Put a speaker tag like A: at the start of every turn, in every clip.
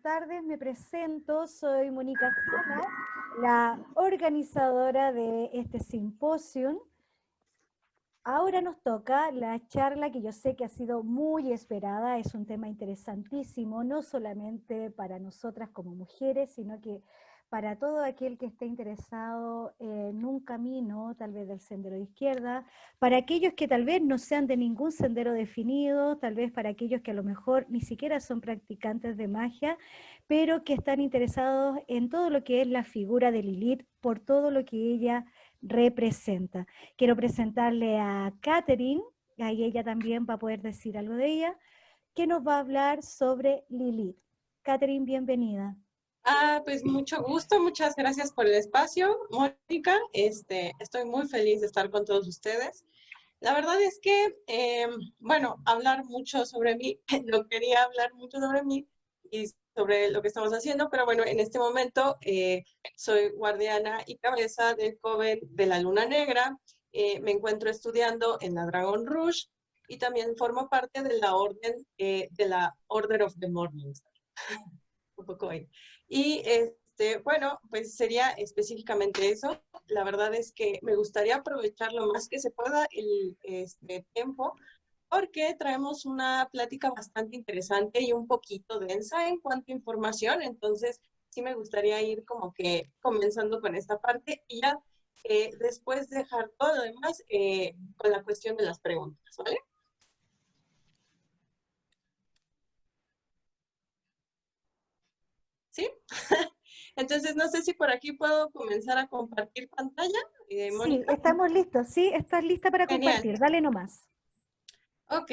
A: tardes, me presento, soy Mónica Sala, la organizadora de este simposium. Ahora nos toca la charla que yo sé que ha sido muy esperada, es un tema interesantísimo, no solamente para nosotras como mujeres, sino que para todo aquel que esté interesado en un camino, tal vez del sendero de izquierda, para aquellos que tal vez no sean de ningún sendero definido, tal vez para aquellos que a lo mejor ni siquiera son practicantes de magia, pero que están interesados en todo lo que es la figura de Lilith, por todo lo que ella representa. Quiero presentarle a Catherine, ahí ella también va a poder decir algo de ella, que nos va a hablar sobre Lilith. Catherine, bienvenida.
B: Pues mucho gusto, muchas gracias por el espacio, Mónica. Estoy muy feliz de estar con todos ustedes. La verdad es que, bueno, hablar mucho sobre mí, no quería hablar mucho sobre mí y sobre lo que estamos haciendo, pero bueno, en este momento soy guardiana y cabeza del Coven de la Luna Negra. Me encuentro estudiando en la Dragon Rouge y también formo parte de la orden, de la Order of the Morning Star. Un poco ahí. Y bueno, pues sería específicamente eso. La verdad es que me gustaría aprovechar lo más que se pueda el tiempo, porque traemos una plática bastante interesante y un poquito densa en cuanto a información. Entonces, sí me gustaría ir como que comenzando con esta parte y ya después dejar todo lo demás con la cuestión de las preguntas, ¿vale? ¿Sí? Entonces, no sé si por aquí puedo comenzar a compartir pantalla,
A: Sí,
B: Mónica.
A: estamos listos, sí, estás lista para
B: Genial.
A: compartir, dale nomás.
B: Ok,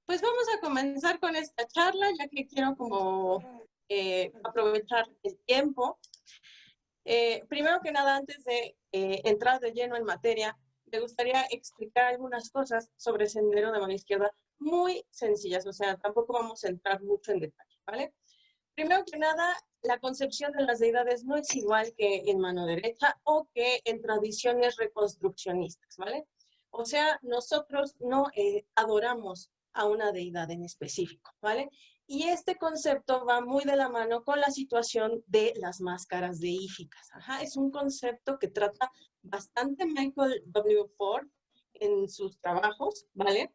B: pues vamos a comenzar con esta charla, ya que quiero como aprovechar el tiempo. Primero que nada, antes de entrar de lleno en materia, me gustaría explicar algunas cosas sobre Sendero de Mano Izquierda muy sencillas, o sea, tampoco vamos a entrar mucho en detalle, ¿vale? Primero que nada, la concepción de las deidades no es igual que en mano derecha o que en tradiciones reconstruccionistas, ¿vale? O sea, nosotros no adoramos a una deidad en específico, ¿vale? Y este concepto va muy de la mano con la situación de las máscaras deíficas. Ajá, es un concepto que trata bastante Michael W. Ford en sus trabajos, ¿vale?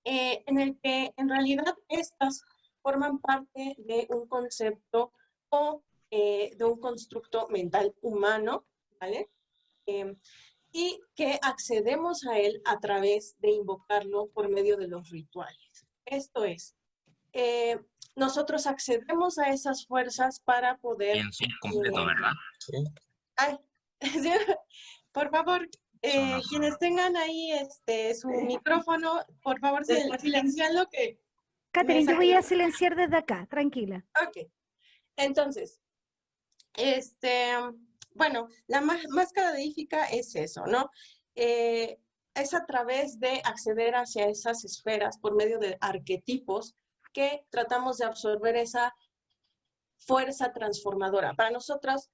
B: En el que en realidad estas forman parte de un concepto o de un constructo mental humano, ¿vale? Y que accedemos a él a través de invocarlo por medio de los rituales. Esto es, nosotros accedemos a esas fuerzas para poder...
C: En Zoom completo, ¿verdad? Sí.
B: Ay, por favor, quienes tengan ahí su micrófono, por favor, silencianlo que me
A: Catherine, yo voy
B: saqué.
A: a silenciar desde acá, tranquila.
B: Ok, entonces, bueno, la máscara deífica es eso, ¿no? Es a través de acceder hacia esas esferas por medio de arquetipos que tratamos de absorber esa fuerza transformadora. Para nosotras,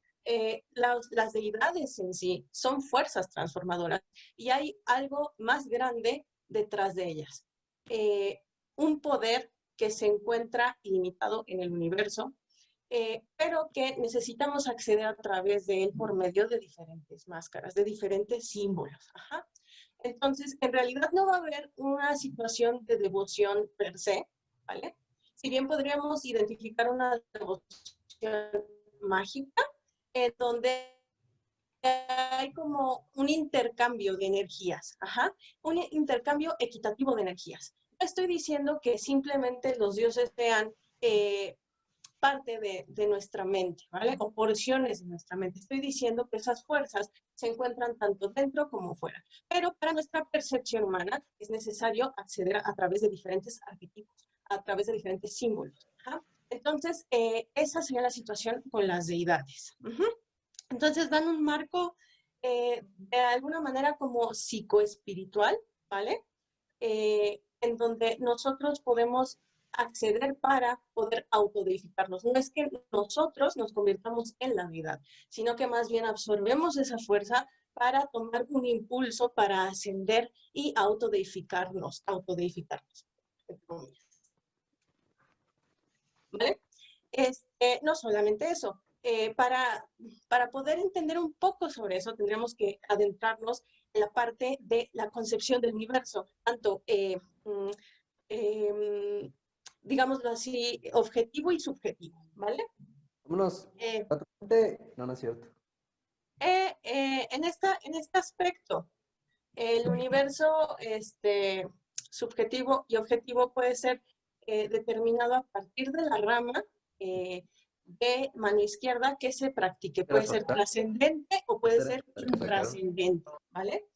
B: las deidades en sí son fuerzas transformadoras y hay algo más grande detrás de ellas. Un poder que se encuentra ilimitado en el universo, pero que necesitamos acceder a través de él por medio de diferentes máscaras, de diferentes símbolos. Ajá. Entonces, en realidad no va a haber una situación de devoción per se, ¿vale? Si bien podríamos identificar una devoción mágica, en donde hay como un intercambio de energías, ajá, un intercambio equitativo de energías. No estoy diciendo que simplemente los dioses sean parte de nuestra mente, ¿vale? O porciones de nuestra mente. Estoy diciendo que esas fuerzas se encuentran tanto dentro como fuera. Pero para nuestra percepción humana es necesario acceder a través de diferentes arquetipos, a través de diferentes símbolos. ¿Ja? Entonces, esa sería la situación con las deidades. Entonces, dan un marco de alguna manera como psicoespiritual, ¿vale? En donde nosotros podemos acceder para poder autodeificarnos. No es que nosotros nos convirtamos en la deidad, sino que más bien absorbemos esa fuerza para tomar un impulso para ascender y autodeificarnos. ¿vale? No solamente eso, para poder entender un poco sobre eso, tendríamos que adentrarnos en la parte de la concepción del universo, tanto, digámoslo así, objetivo y subjetivo, ¿vale?
D: Vámonos.
B: Eh,
D: No, no es cierto.
B: en este aspecto, el universo subjetivo y objetivo puede ser determinado a partir de la rama de mano izquierda que se practique. Puede ser trascendente o puede ser intrascendente, ¿vale?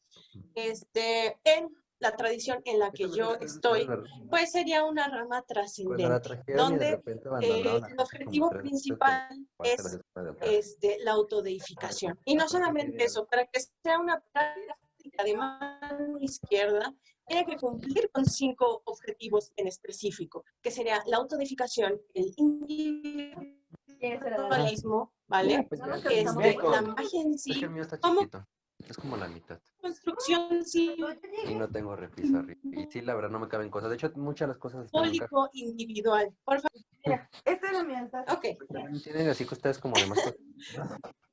B: En la tradición en la que yo estoy, pues sería una rama trascendente, donde el objetivo principal es la autodeificación. Y no solamente eso, para que sea una práctica de mano izquierda, tiene que cumplir con 5 objetivos en específico, que sería la autodeificación, el individualismo, ¿vale? La magia en sí,
D: Es que el mío está
B: como
D: chiquito. Es como la mitad.
B: construcción
D: Y no tengo repisa arriba. Y sí, la verdad, no me caben cosas. De hecho, muchas de las cosas están en caja.
B: simbólico individual. Por favor.
E: Mira, esta era mi altar.
B: Ok.
D: Tienen así que ustedes como demás cosas.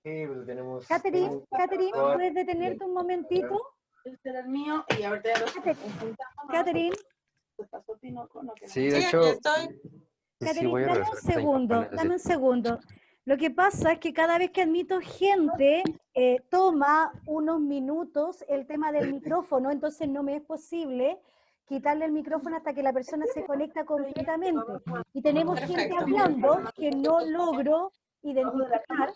E: Sí, pues tenemos.
A: Catherine, ¿puedes detenerte un momentito?
E: Este era el mío y ahorita ya los
A: Catherine,
E: se pasó Tinoco, no que no.
D: Sí, de
B: Sí,
D: hecho.
B: aquí estoy.
D: Sí,
A: Catherine,
D: voy a
A: dame un
D: regresar a casa de mi
A: segundo,
D: papá,
A: dame un
D: necesito-
A: segundo. Lo que pasa es que cada vez que admito gente, toma unos minutos el tema del micrófono, entonces no me es posible quitarle el micrófono hasta que la persona se conecta completamente. Y tenemos gente
B: Perfecto.
A: hablando que no logro identificar.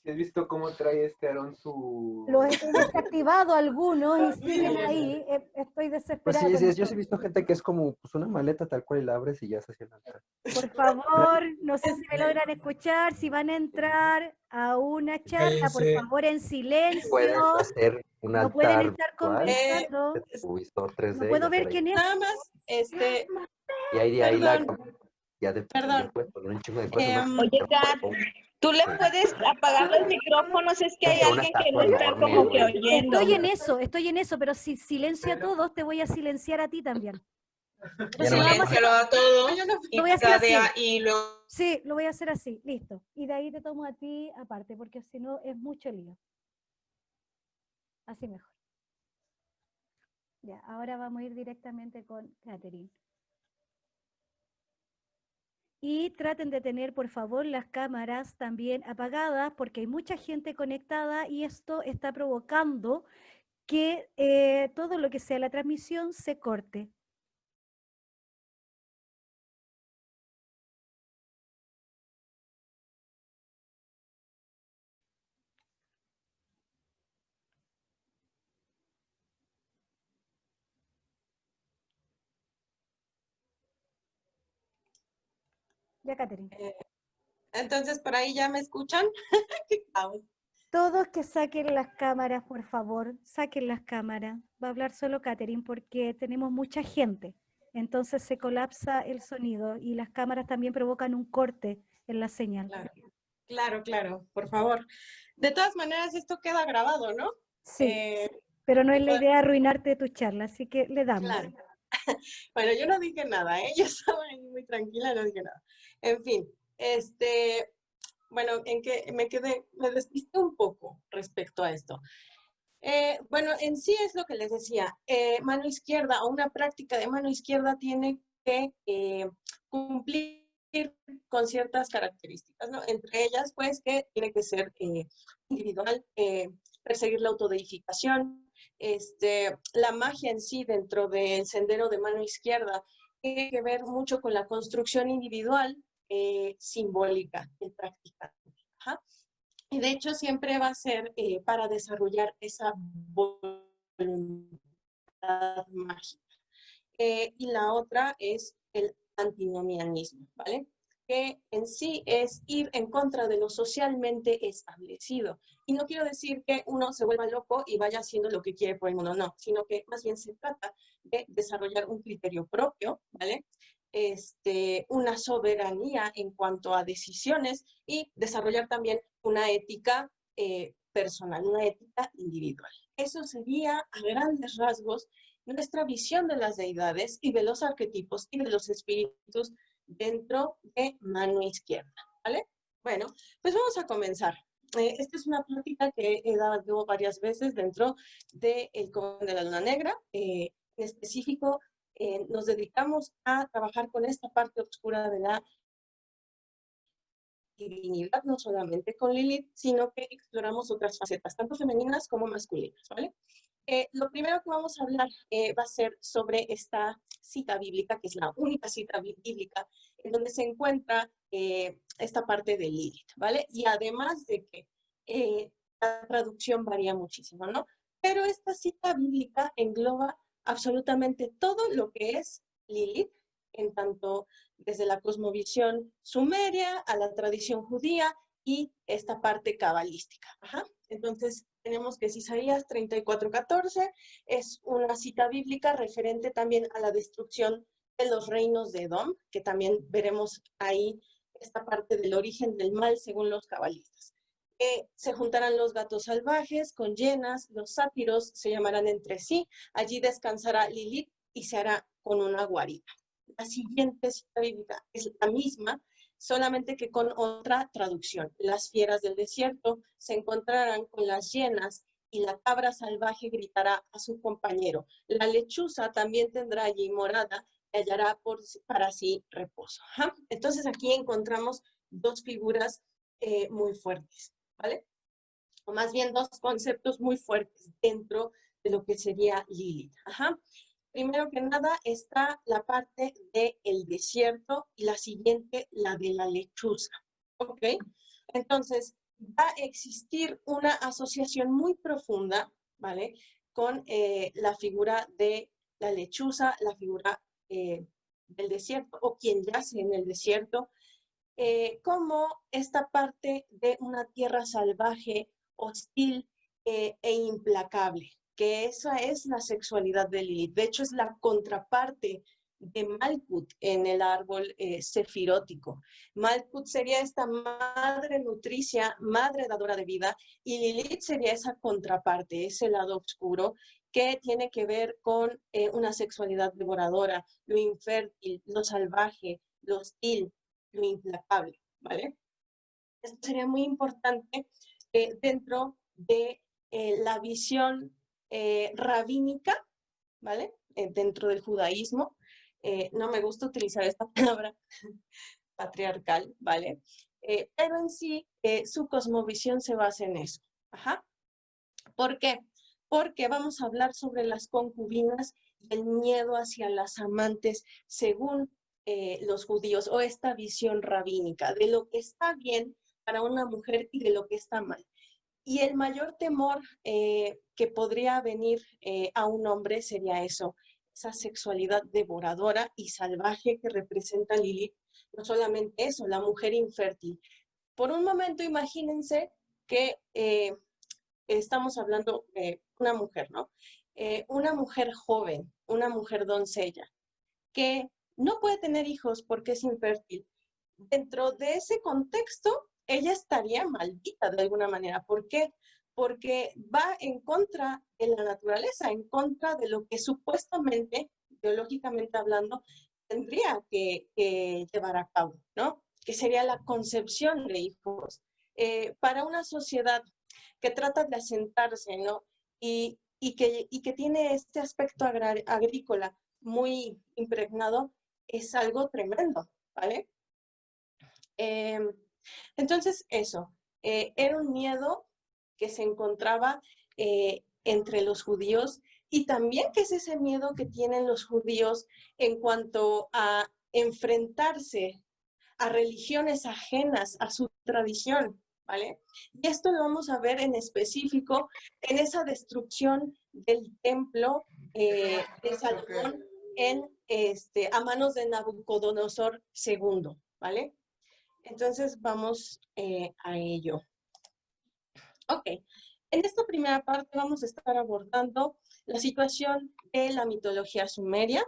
F: ¿Has visto cómo trae este Aarón su...?
A: Los he desactivado algunos y siguen ahí. Estoy
D: Pues
A: desesperada.
D: sí,
A: con
D: sí,
A: esto.
D: yo sí he visto gente que es como pues, una maleta tal cual y la abres y ya se hace el altar.
A: Por favor, no sé si me logran escuchar, si van a entrar a una charla, por favor, en silencio.
D: Puedes hacer un
A: No
D: altar
A: pueden estar
D: virtual,
A: conversando.
D: visor 3D.
A: No puedo
D: y
A: ver
D: hacer
A: quién es.
B: Nada más,
D: Y ahí de ahí la...
B: Perdón.
D: Ya de
B: Perdón.
D: puedes poner un chingo de cosas. ¿no?
G: Oye, Kat, tú le puedes apagar los micrófonos, es que hay alguien que no está como que oyendo.
A: Estoy en eso, pero si silencio a todos, te voy a silenciar a ti también.
D: Ya no me
A: vamos a-
G: Siléncialo a todos
A: Lo voy a
G: y
A: hacer así.
G: y lo...
A: Sí, lo voy a hacer así, listo. Y de ahí te tomo a ti aparte, porque si no es mucho lío. Así mejor. Ya, ahora vamos a ir directamente con Catherine. Y traten de tener, por favor, las cámaras también apagadas, porque hay mucha gente conectada y esto está provocando que todo lo que sea la transmisión se corte. Ya, Catherine.
B: Entonces, ¿por ahí ya me escuchan? Qué caos.
A: Todos que saquen las cámaras, por favor, saquen las cámaras. Va a hablar solo Catherine porque tenemos mucha gente. Entonces se colapsa el sonido y las cámaras también provocan un corte en la señal.
B: Claro, por favor. De todas maneras, esto queda grabado, ¿no?
A: Sí, pero no es la idea arruinarte tu charla, así que le damos.
B: Claro. Bueno, yo no dije nada, ¿eh? Yo estaba ahí muy tranquila, no dije nada. En fin, bueno, en que me despisté un poco respecto a esto. Bueno, en sí es lo que les decía, mano izquierda o una práctica de mano izquierda tiene que cumplir con ciertas características, ¿no? Entre ellas, pues, que tiene que ser individual, perseguir la autodeificación, la magia en sí dentro del sendero de mano izquierda tiene que ver mucho con la construcción individual simbólica del practicante. Ajá. Y de hecho siempre va a ser para desarrollar esa voluntad mágica. Y la otra es el antinomianismo, ¿vale? Que en sí es ir en contra de lo socialmente establecido. Y no quiero decir que uno se vuelva loco y vaya haciendo lo que quiere por el mundo, no, sino que más bien se trata de desarrollar un criterio propio, ¿vale? Una soberanía en cuanto a decisiones y desarrollar también una ética personal, una ética individual. Eso sería a grandes rasgos nuestra visión de las deidades y de los arquetipos y de los espíritus dentro de mano izquierda, ¿vale? Bueno, pues vamos a comenzar. Esta es una plática que he dado varias veces dentro del Común de la Luna Negra. En específico, nos dedicamos a trabajar con esta parte oscura de la divinidad, no solamente con Lilith, sino que exploramos otras facetas, tanto femeninas como masculinas, ¿vale? Lo primero que vamos a hablar va a ser sobre esta cita bíblica, que es la única cita bíblica en donde se encuentra esta parte de Lilith, ¿vale? Y además de que la traducción varía muchísimo, ¿no? Pero esta cita bíblica engloba absolutamente todo lo que es Lilith, en tanto desde la cosmovisión sumeria a la tradición judía y esta parte cabalística. Ajá. Entonces, tenemos que Isaías 34:14 es una cita bíblica referente también a la destrucción de los reinos de Edom, que también veremos ahí esta parte del origen del mal según los cabalistas. Se juntarán los gatos salvajes con hienas, los sátiros se llamarán entre sí, allí descansará Lilith y se hará con una guarida. La siguiente cita bíblica es la misma, solamente que con otra traducción. Las fieras del desierto se encontrarán con las hienas y la cabra salvaje gritará a su compañero. La lechuza también tendrá allí morada y hallará para sí reposo. ¿Ja? Entonces aquí encontramos dos figuras muy fuertes, ¿vale? O más bien dos conceptos muy fuertes dentro de lo que sería Lilith. Ajá. Primero que nada está la parte del desierto y la siguiente, la de la lechuza. ¿Ok? Entonces, va a existir una asociación muy profunda, ¿vale? Con la figura de la lechuza, la figura del desierto o quien yace en el desierto, como esta parte de una tierra salvaje, hostil e implacable, que esa es la sexualidad de Lilith. De hecho, es la contraparte de Malkut en el árbol sefirótico. Malkut sería esta madre nutricia, madre dadora de vida, y Lilith sería esa contraparte, ese lado oscuro que tiene que ver con una sexualidad devoradora, lo infértil, lo salvaje, lo hostil, lo implacable, ¿vale? Esto sería muy importante dentro de la visión rabínica, ¿vale? Dentro del judaísmo. No me gusta utilizar esta palabra patriarcal, ¿vale? Pero en sí, su cosmovisión se basa en eso. Ajá. ¿Por qué? Porque vamos a hablar sobre las concubinas y el miedo hacia las amantes según los judíos, o esta visión rabínica de lo que está bien para una mujer y de lo que está mal. Y el mayor temor que podría venir a un hombre sería eso, esa sexualidad devoradora y salvaje que representa Lilith. No solamente eso, la mujer infértil. Por un momento imagínense que estamos hablando de una mujer, ¿no? Una mujer joven, una mujer doncella, que no puede tener hijos porque es infértil. Dentro de ese contexto, ella estaría maldita de alguna manera. ¿Por qué? Porque va en contra de la naturaleza, en contra de lo que supuestamente, biológicamente hablando, tendría que llevar a cabo, ¿no? Que sería la concepción de hijos. Para una sociedad que trata de asentarse, ¿no? Y que tiene este aspecto agrícola muy impregnado, es algo tremendo, ¿vale? Entonces, eso, era un miedo que se encontraba entre los judíos, y también que es ese miedo que tienen los judíos en cuanto a enfrentarse a religiones ajenas a su tradición, ¿vale? Y esto lo vamos a ver en específico en esa destrucción del templo de Salomón a manos de Nabucodonosor II, ¿vale? Entonces vamos a ello. Ok, en esta primera parte vamos a estar abordando la situación de la mitología sumeria.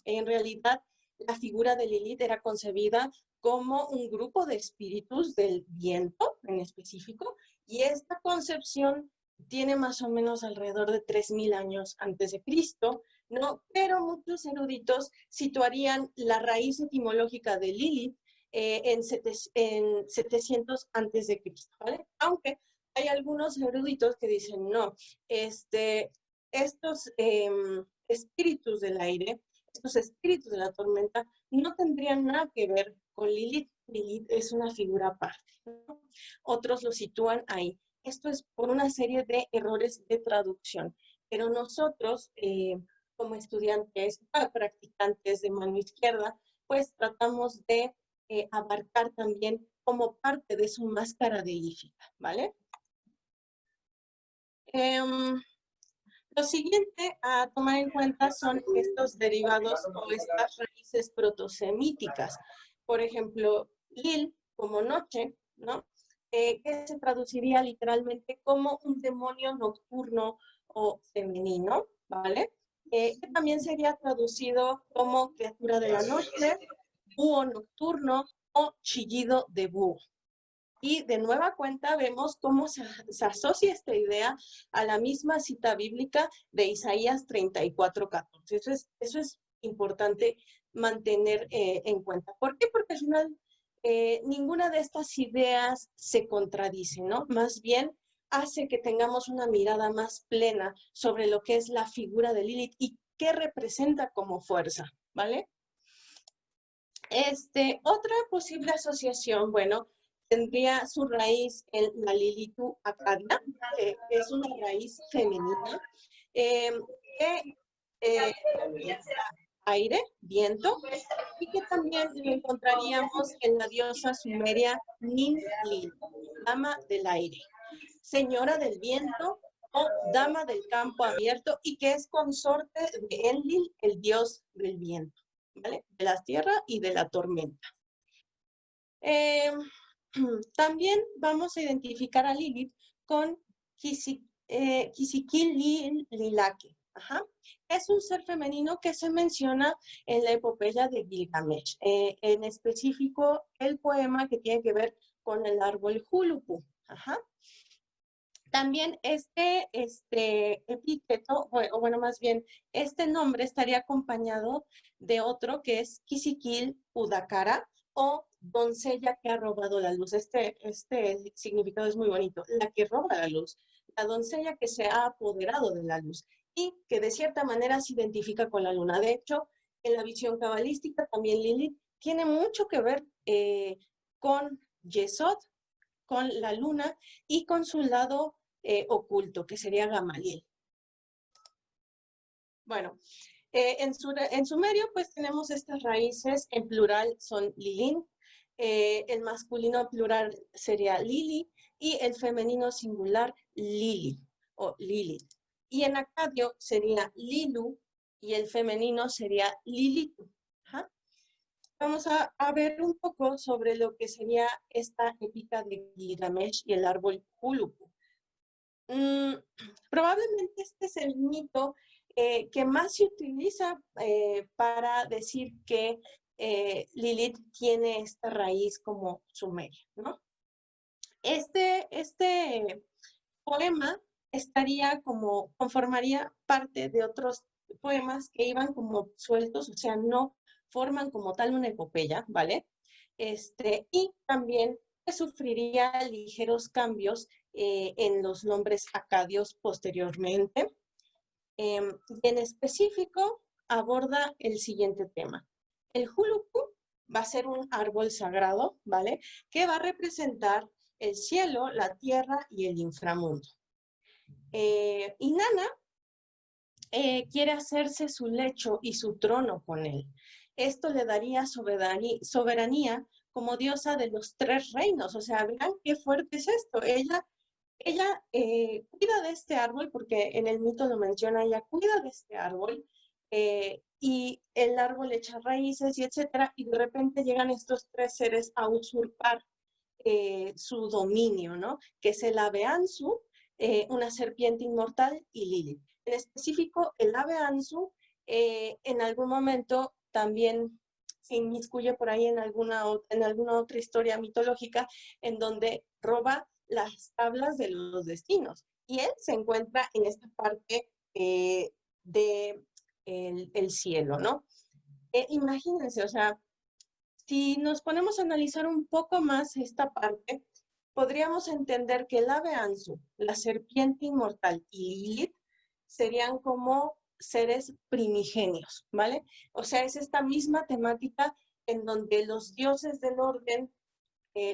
B: En realidad, la figura de Lilith era concebida como un grupo de espíritus del viento en específico, y esta concepción tiene más o menos alrededor de 3000 años antes de Cristo, ¿no? Pero muchos eruditos situarían la raíz etimológica de Lilith en 700 antes de Cristo, ¿vale? Aunque hay algunos eruditos que dicen, no, estos espíritus del aire, estos espíritus de la tormenta, no tendrían nada que ver con Lilith. Lilith es una figura aparte, ¿no? Otros lo sitúan ahí. Esto es por una serie de errores de traducción, pero nosotros, como estudiantes, practicantes de mano izquierda, pues tratamos de abarcar también como parte de su máscara deífica, ¿vale? Lo siguiente a tomar en cuenta son estos derivados o estas raíces protosemíticas. Por ejemplo, Lil, como noche, ¿no? Que se traduciría literalmente como un demonio nocturno o femenino, ¿vale? Que también sería traducido como criatura de la noche, búho nocturno o chillido de búho. Y de nueva cuenta vemos cómo se asocia esta idea a la misma cita bíblica de Isaías 34:14. Eso es importante mantener en cuenta. ¿Por qué? Porque al final ninguna de estas ideas se contradice, ¿no? Más bien hace que tengamos una mirada más plena sobre lo que es la figura de Lilith y qué representa como fuerza, ¿vale? Otra posible asociación, bueno, tendría su raíz en la Lilitu acadia, que es una raíz femenina, aire, viento, y que también lo encontraríamos en la diosa sumeria Ninlil, dama del aire, señora del viento o dama del campo abierto, y que es consorte de Enlil, el dios del viento, ¿vale? De la tierra y de la tormenta. También vamos a identificar a Lilith con Kisikil-Lilake. Es un ser femenino que se menciona en la epopeya de Gilgamesh, en específico el poema que tiene que ver con el árbol Julupu. También este epíteto, o bueno, más bien, este nombre estaría acompañado de otro que es Kisikil Udakara, o doncella que ha robado la luz. Este significado es muy bonito, la que roba la luz, la doncella que se ha apoderado de la luz y que de cierta manera se identifica con la luna. De hecho, en la visión cabalística también Lilith tiene mucho que ver con Yesod, con la luna y con su lado oculto, que sería Gamaliel. Bueno, en sumerio pues tenemos estas raíces, en plural son Lilin, el masculino plural sería Lili y el femenino singular Lili o Lilith. Y en acadio sería Lilu y el femenino sería Lilitu. Vamos a ver un poco sobre lo que sería esta épica de Gilgamesh y el árbol Julupu. Probablemente este es el mito que más se utiliza para decir que Lilith tiene esta raíz como sumeria, ¿no? Este poema conformaría parte de otros poemas que iban como sueltos, o sea, no forman como tal una epopeya, ¿vale? Y también sufriría ligeros cambios en los nombres acadios posteriormente. En específico, aborda el siguiente tema. El Julupu va a ser un árbol sagrado, ¿vale? Que va a representar el cielo, la tierra y el inframundo. Inanna quiere hacerse su lecho y su trono con él. Esto le daría soberanía como diosa de los 3 reinos. O sea, vean qué fuerte es esto. Ella cuida de este árbol, porque en el mito lo menciona, ella cuida de este árbol, y el árbol echa raíces y etcétera, y de repente llegan estos 3 seres a usurpar su dominio, ¿no? Que es el ave Ansu, una serpiente inmortal, y Lilith. En específico, el ave Ansu en algún momento también se inmiscuye por ahí en alguna otra historia mitológica en donde roba las tablas de los destinos. y él se encuentra en esta parte de el cielo, ¿no? Imagínense, o sea, si nos ponemos a analizar un poco más esta parte, podríamos entender que el ave Ansu, la serpiente inmortal y Lilith serían como seres primigenios, ¿vale? O sea, es esta misma temática en donde los dioses del orden,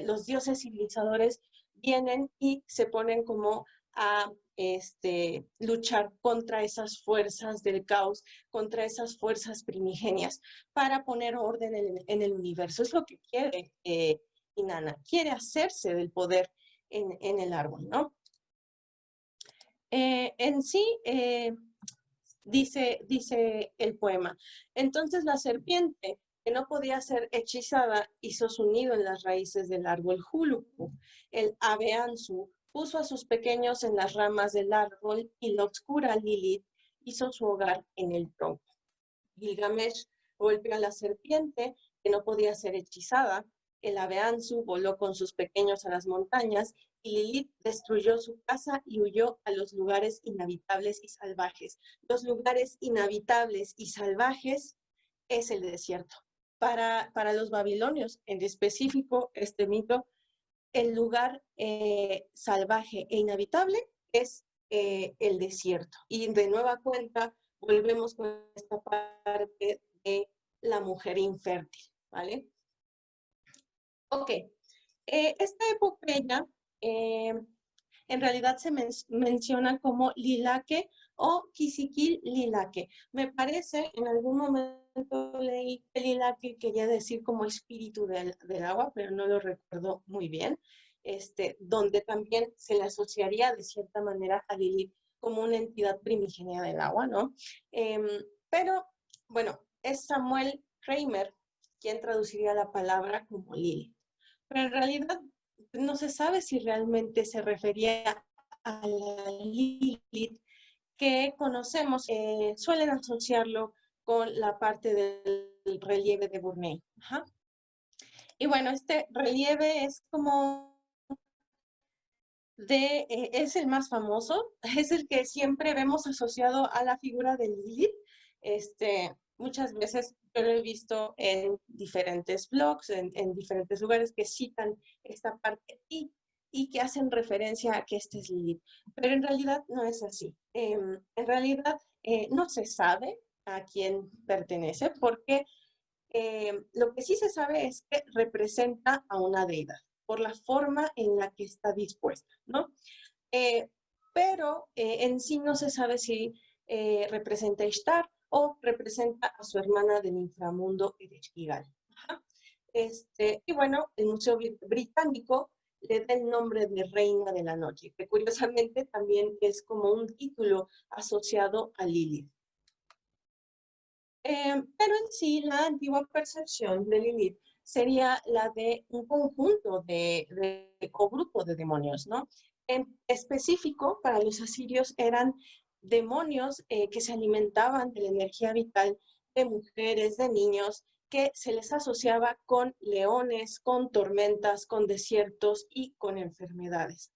B: los dioses civilizadores vienen y se ponen como a luchar contra esas fuerzas del caos, contra esas fuerzas primigenias, para poner orden en el universo. Es lo que quiere Inanna, quiere hacerse del poder en el árbol, ¿no? En sí, dice el poema, entonces la serpiente, que no podía ser hechizada, hizo su nido en las raíces del árbol julucu. El ave Ansu puso a sus pequeños en las ramas del árbol y la oscura Lilith hizo su hogar en el tronco. Gilgamesh golpeó a la serpiente, que no podía ser hechizada. El ave Ansu voló con sus pequeños a las montañas y Lilith destruyó su casa y huyó a los lugares inhabitables y salvajes. Los lugares inhabitables y salvajes es el desierto. Para los babilonios, en específico, este mito, el lugar salvaje e inhabitable es el desierto. Y de nueva cuenta, volvemos con esta parte de la mujer infértil, ¿vale? Ok, esta epopeya en realidad se menciona como Lilaque o Kisiquil Lilaque. Me parece, en algún momento leí que Lilaque quería decir como espíritu del agua, pero no lo recuerdo muy bien, donde también se le asociaría de cierta manera a Lilith como una entidad primigenia del agua, ¿no? Pero, bueno, es Samuel Kramer quien traduciría la palabra como Lilith. Pero en realidad no se sabe si realmente se refería a la Lilith que conocemos. Suelen asociarlo con la parte del relieve de Burney. Ajá. Y bueno, este relieve es como es el más famoso, es el que siempre vemos asociado a la figura de Lilith. Muchas veces yo lo he visto en diferentes blogs, en diferentes lugares que citan esta parte y que hacen referencia a que este es Lilith. Pero en realidad no es así. En realidad no se sabe a quién pertenece porque lo que sí se sabe es que representa a una deidad por la forma en la que está dispuesta, ¿no? Pero en sí no se sabe si representa a Ishtar o representa a su hermana del inframundo, Ereshkigal. Y bueno, el Museo Británico le da el nombre de Reina de la Noche, que curiosamente también es como un título asociado a Lilith. Pero en sí, la antigua percepción de Lilith sería la de un conjunto o grupo de demonios, ¿no? En específico, para los asirios eran demonios que se alimentaban de la energía vital de mujeres, de niños, que se les asociaba con leones, con tormentas, con desiertos y con enfermedades.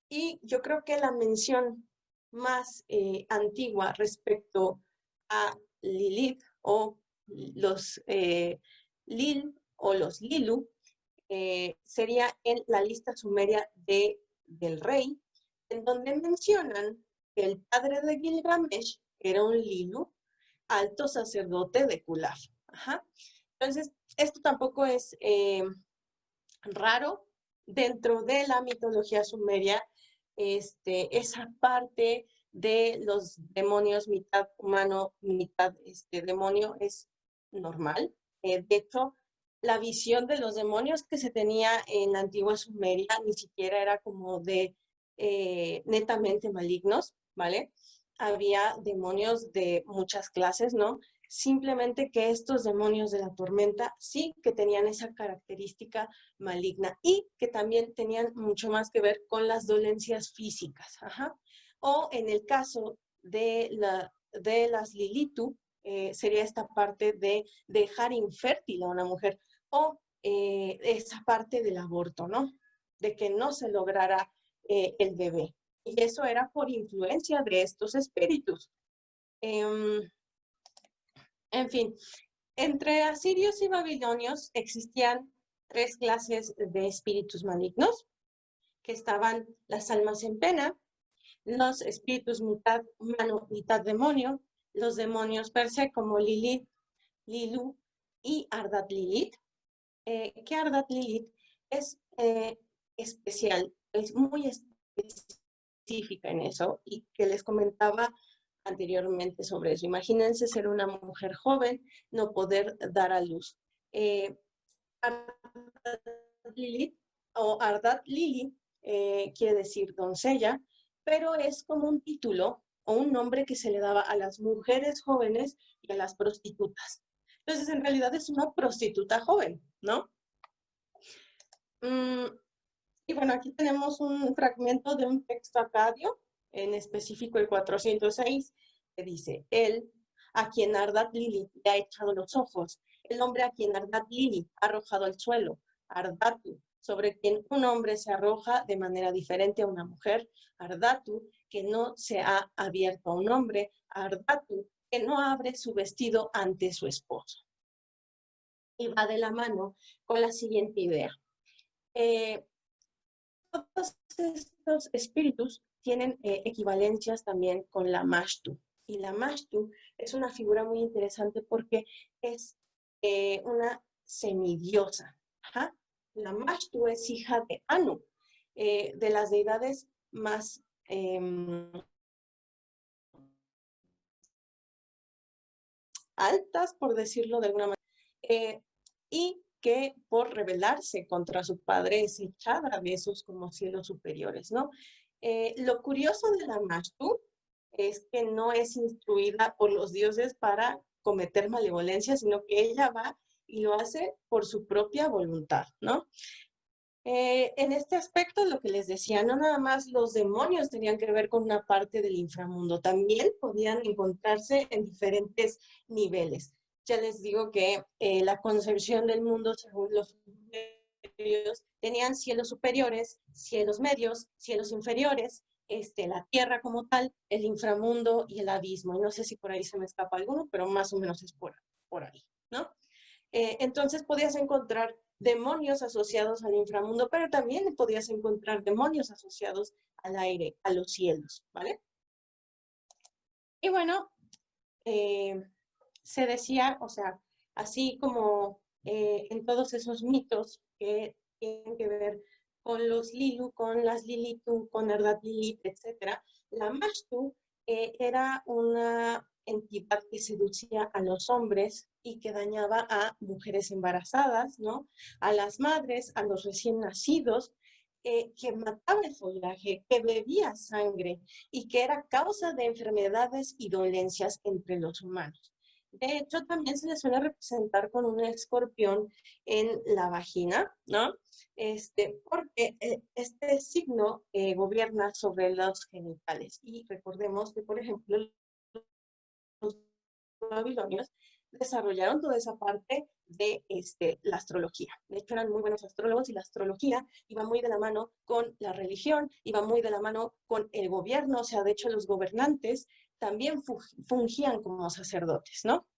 B: Y yo creo que la mención más antigua respecto a Lilith o los Lil o los Lilu sería en la lista sumeria del rey, en donde mencionan que el padre de Gilgamesh era un Lilu, alto sacerdote de Kulaf. Ajá. Entonces, esto tampoco es raro dentro de la mitología sumeria. Esa parte de los demonios, mitad humano, mitad demonio, es normal. De hecho, la visión de los demonios que se tenía en la antigua Sumeria ni siquiera era como de netamente malignos, ¿vale? Había demonios de muchas clases, ¿no? Simplemente que estos demonios de la tormenta sí que tenían esa característica maligna y que también tenían mucho más que ver con las dolencias físicas. Ajá. O en el caso de las Lilitu, sería esta parte de dejar infértil a una mujer o esa parte del aborto, ¿no? De que no se lograra el bebé. Y eso era por influencia de estos espíritus. En fin, entre asirios y babilonios existían 3 clases de espíritus malignos, que estaban las almas en pena, los espíritus mitad humano, mitad demonio, los demonios per se como Lilith, Lilu y Ardat Lilith, que Ardat Lilith es especial, es muy específica en eso, y que les comentaba anteriormente sobre eso. Imagínense ser una mujer joven, no poder dar a luz. Ardat Lilith o Ardat Lili quiere decir doncella, pero es como un título o un nombre que se le daba a las mujeres jóvenes y a las prostitutas. Entonces, en realidad es una prostituta joven, ¿no? Y bueno, aquí tenemos un fragmento de un texto acadio, en específico el 406, que dice: él, a quien Ardat Lili le ha echado los ojos, el hombre a quien Ardat Lili ha arrojado al suelo, Ardatu, sobre quien un hombre se arroja de manera diferente a una mujer, Ardatu, que no se ha abierto a un hombre, Ardatu, que no abre su vestido ante su esposo. Y va de la mano con la siguiente idea. Todos estos espíritus tienen equivalencias también con la Mashtu. Y la Mashtu es una figura muy interesante porque es una semidiosa. ¿Ja? La Mashtu es hija de Anu, de las deidades más altas, por decirlo de alguna manera, y que por rebelarse contra su padre es echada de esos como cielos superiores, ¿no? Lo curioso de la Mashtu es que no es instruida por los dioses para cometer malevolencia, sino que ella va y lo hace por su propia voluntad, ¿no? En este aspecto, lo que les decía, no nada más los demonios tenían que ver con una parte del inframundo, también podían encontrarse en diferentes niveles. Ya les digo que la concepción del mundo según los sumerios tenían cielos superiores, cielos medios, cielos inferiores, la tierra como tal, el inframundo y el abismo. Y no sé si por ahí se me escapa alguno, pero más o menos es por ahí, ¿no? Entonces podías encontrar demonios asociados al inframundo, pero también podías encontrar demonios asociados al aire, a los cielos, ¿vale? Y bueno, se decía, o sea, así como en todos esos mitos que tienen que ver con los Lilu, con las Lilitu, con Ardat Lilith, etc., la Mashtu era una entidad que seducía a los hombres y que dañaba a mujeres embarazadas, ¿no? A las madres, a los recién nacidos, que mataba el follaje, que bebía sangre y que era causa de enfermedades y dolencias entre los humanos. De hecho, también se le suele representar con un escorpión en la vagina, ¿no? Porque este signo gobierna sobre los genitales. Y recordemos que, por ejemplo, los babilonios desarrollaron toda esa parte de la astrología. De hecho, eran muy buenos astrólogos y la astrología iba muy de la mano con la religión, iba muy de la mano con el gobierno. O sea, de hecho, los gobernantes también fungían como sacerdotes, ¿no?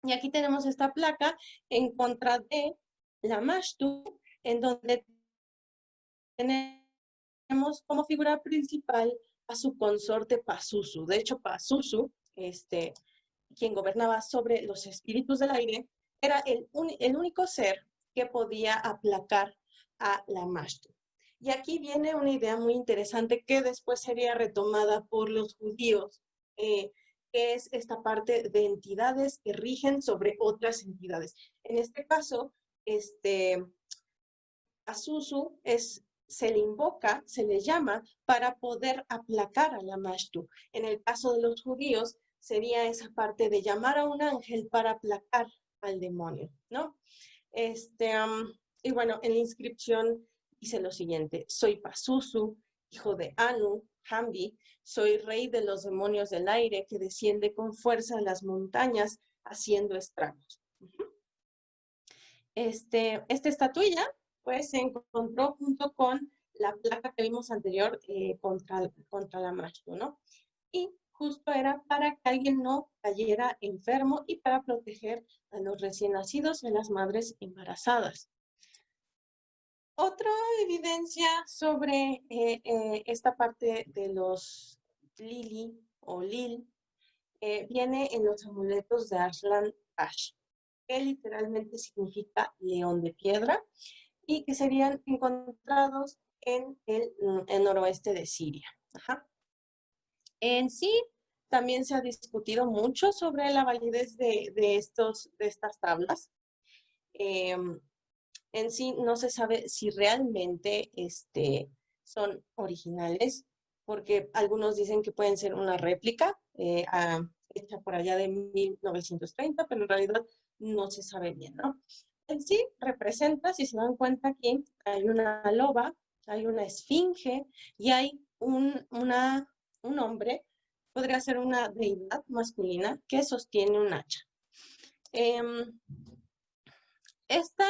B: Y aquí tenemos esta placa en contra de la Mashtu, en donde tenemos como figura principal a su consorte Pazuzu. De hecho, Pazuzu, quien gobernaba sobre los espíritus del aire, era el único ser que podía aplacar a la Mashtu. Y aquí viene una idea muy interesante que después sería retomada por los judíos, que es esta parte de entidades que rigen sobre otras entidades. En este caso, Pazuzu se le invoca, se le llama para poder aplacar a la Mashtu. En el caso de los judíos, sería esa parte de llamar a un ángel para aplacar al demonio, ¿no? Y bueno, en la inscripción dice lo siguiente: soy Pazuzu, hijo de Anu, Hambi, soy rey de los demonios del aire que desciende con fuerza a las montañas haciendo estragos. Esta estatuilla pues se encontró junto con la placa que vimos anterior contra la Mashtu, ¿no? Y justo era para que alguien no cayera enfermo y para proteger a los recién nacidos y a las madres embarazadas. Otra evidencia sobre esta parte de los Lili o Lil viene en los amuletos de Arslan Tash, que literalmente significa león de piedra y que serían encontrados en el noroeste de Siria. Ajá. En sí, también se ha discutido mucho sobre la validez de estas tablas. En sí no se sabe si realmente son originales, porque algunos dicen que pueden ser una réplica hecha por allá de 1930, pero en realidad no se sabe bien, ¿no? En sí representa, si se dan cuenta aquí, hay una loba, hay una esfinge y hay un hombre, podría ser una deidad masculina que sostiene un hacha. Esta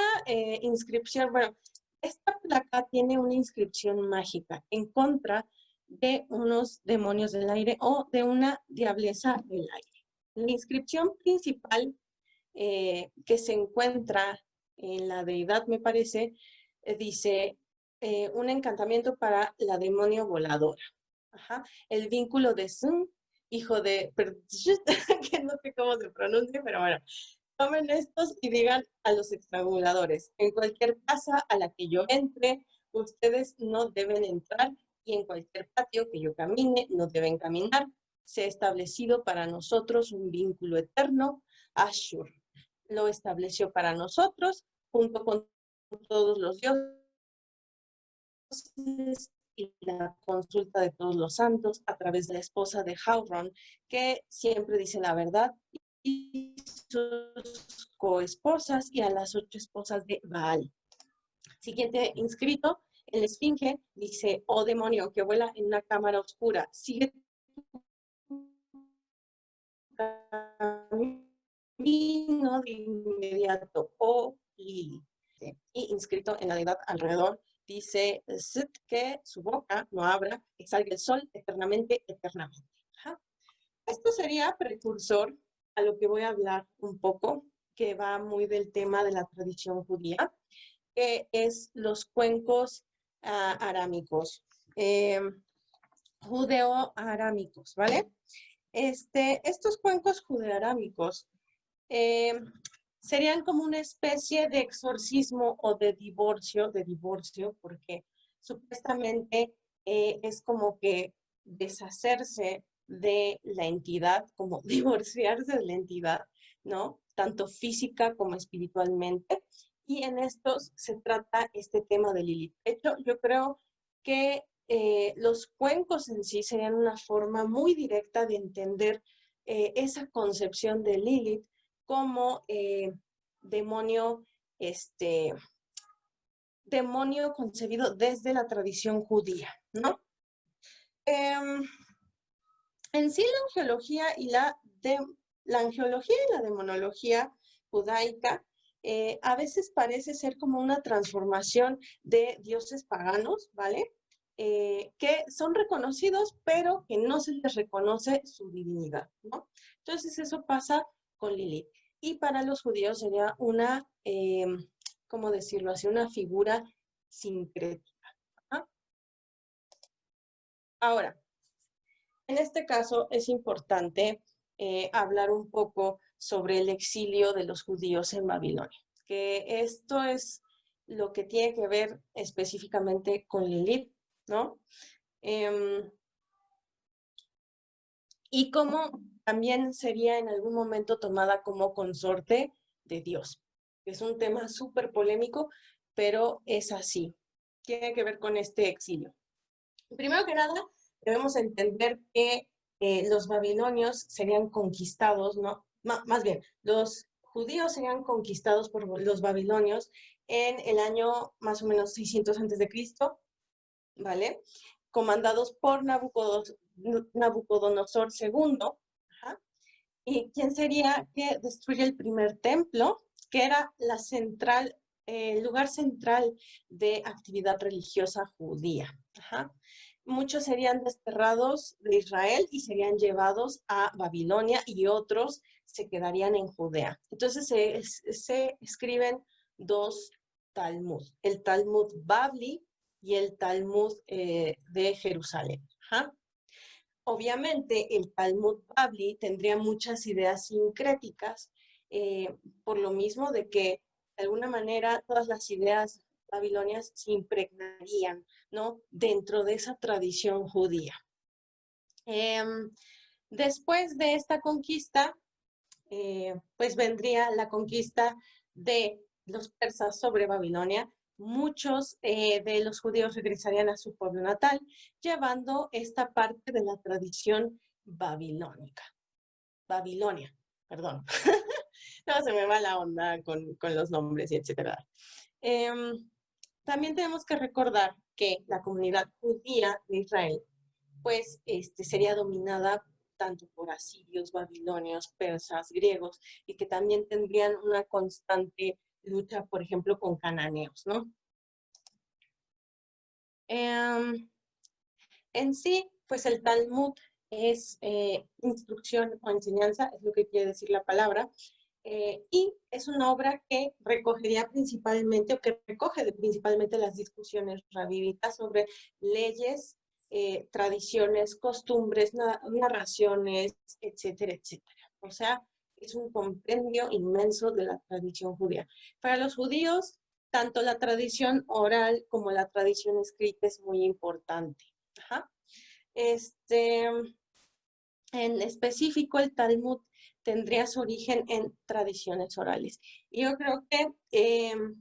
B: inscripción, bueno, esta placa tiene una inscripción mágica en contra de unos demonios del aire o de una diableza del aire. La inscripción principal que se encuentra en la deidad, me parece, dice un encantamiento para la demonio voladora. Ajá. El vínculo de Sun, hijo de... que no sé cómo se pronuncia, pero bueno. Tomen estos y digan a los estranguladores: en cualquier casa a la que yo entre, ustedes no deben entrar, y en cualquier patio que yo camine, no deben caminar. Se ha establecido para nosotros un vínculo eterno. Ashur lo estableció para nosotros, junto con todos los dioses y la consulta de todos los santos, a través de la esposa de Hauron, que siempre dice la verdad, y sus coesposas, y a las 8 esposas de Baal. Siguiente inscrito, el esfinge dice: oh demonio que vuela en una cámara oscura, sigue tu camino de inmediato, oh Lili. Y inscrito en la deidad alrededor dice que su boca no abra, que salga el sol eternamente, eternamente. Ajá. Esto sería precursor a lo que voy a hablar un poco, que va muy del tema de la tradición judía, que es los cuencos arámicos, judeo-arámicos, ¿vale? Estos cuencos judeo-arámicos serían como una especie de exorcismo o de divorcio, porque supuestamente es como que deshacerse de la entidad, como divorciarse de la entidad, ¿no? Tanto física como espiritualmente. Y en estos se trata este tema de Lilith. De hecho, yo creo que los cuencos en sí serían una forma muy directa de entender esa concepción de Lilith como demonio, demonio concebido desde la tradición judía, ¿no? En sí, la angiología y la demonología judaica a veces parece ser como una transformación de dioses paganos, ¿vale? Que son reconocidos, pero que no se les reconoce su divinidad, ¿no? Entonces eso pasa con Lilith. Y para los judíos sería una, ¿cómo decirlo así? Una figura sincrética. ¿Ah? Ahora, en este caso es importante hablar un poco sobre el exilio de los judíos en Babilonia, que esto es lo que tiene que ver específicamente con Lilith, ¿no? Y cómo también sería en algún momento tomada como consorte de Dios. Es un tema súper polémico, pero es así. Tiene que ver con este exilio. Primero que nada, debemos entender que los babilonios serían conquistados, ¿no? Más bien, los judíos serían conquistados por los babilonios en el año más o menos 600 a.C., ¿vale? Comandados por Nabucodonosor II, ¿ajá? Y quien sería que destruye el primer templo, que era la central el lugar central de actividad religiosa judía. Ajá. Muchos serían desterrados de Israel y serían llevados a Babilonia y otros se quedarían en Judea. Entonces se escriben dos Talmud, el Talmud Babli y el Talmud de Jerusalén. Ajá. Obviamente el Talmud Babli tendría muchas ideas sincréticas, por lo mismo de que de alguna manera todas las ideas babilonias se impregnarían, ¿no?, dentro de esa tradición judía. Después de esta conquista, pues vendría la conquista de los persas sobre Babilonia. Muchos de los judíos regresarían a su pueblo natal, llevando esta parte de la tradición babilónica. Babilonia, perdón. No, se me va la onda con los nombres y etcétera. También tenemos que recordar que la comunidad judía de Israel, pues, sería dominada tanto por asirios, babilonios, persas, griegos, y que también tendrían una constante lucha, por ejemplo, con cananeos, ¿no? En sí, pues el Talmud es instrucción o enseñanza, es lo que quiere decir la palabra, y es una obra que recogería principalmente, o que recoge principalmente las discusiones rabínicas sobre leyes, tradiciones, costumbres, narraciones, etcétera, etcétera. O sea, es un compendio inmenso de la tradición judía. Para los judíos, tanto la tradición oral como la tradición escrita es muy importante. Ajá. En específico, el Talmud tendría su origen en tradiciones orales. Y yo creo que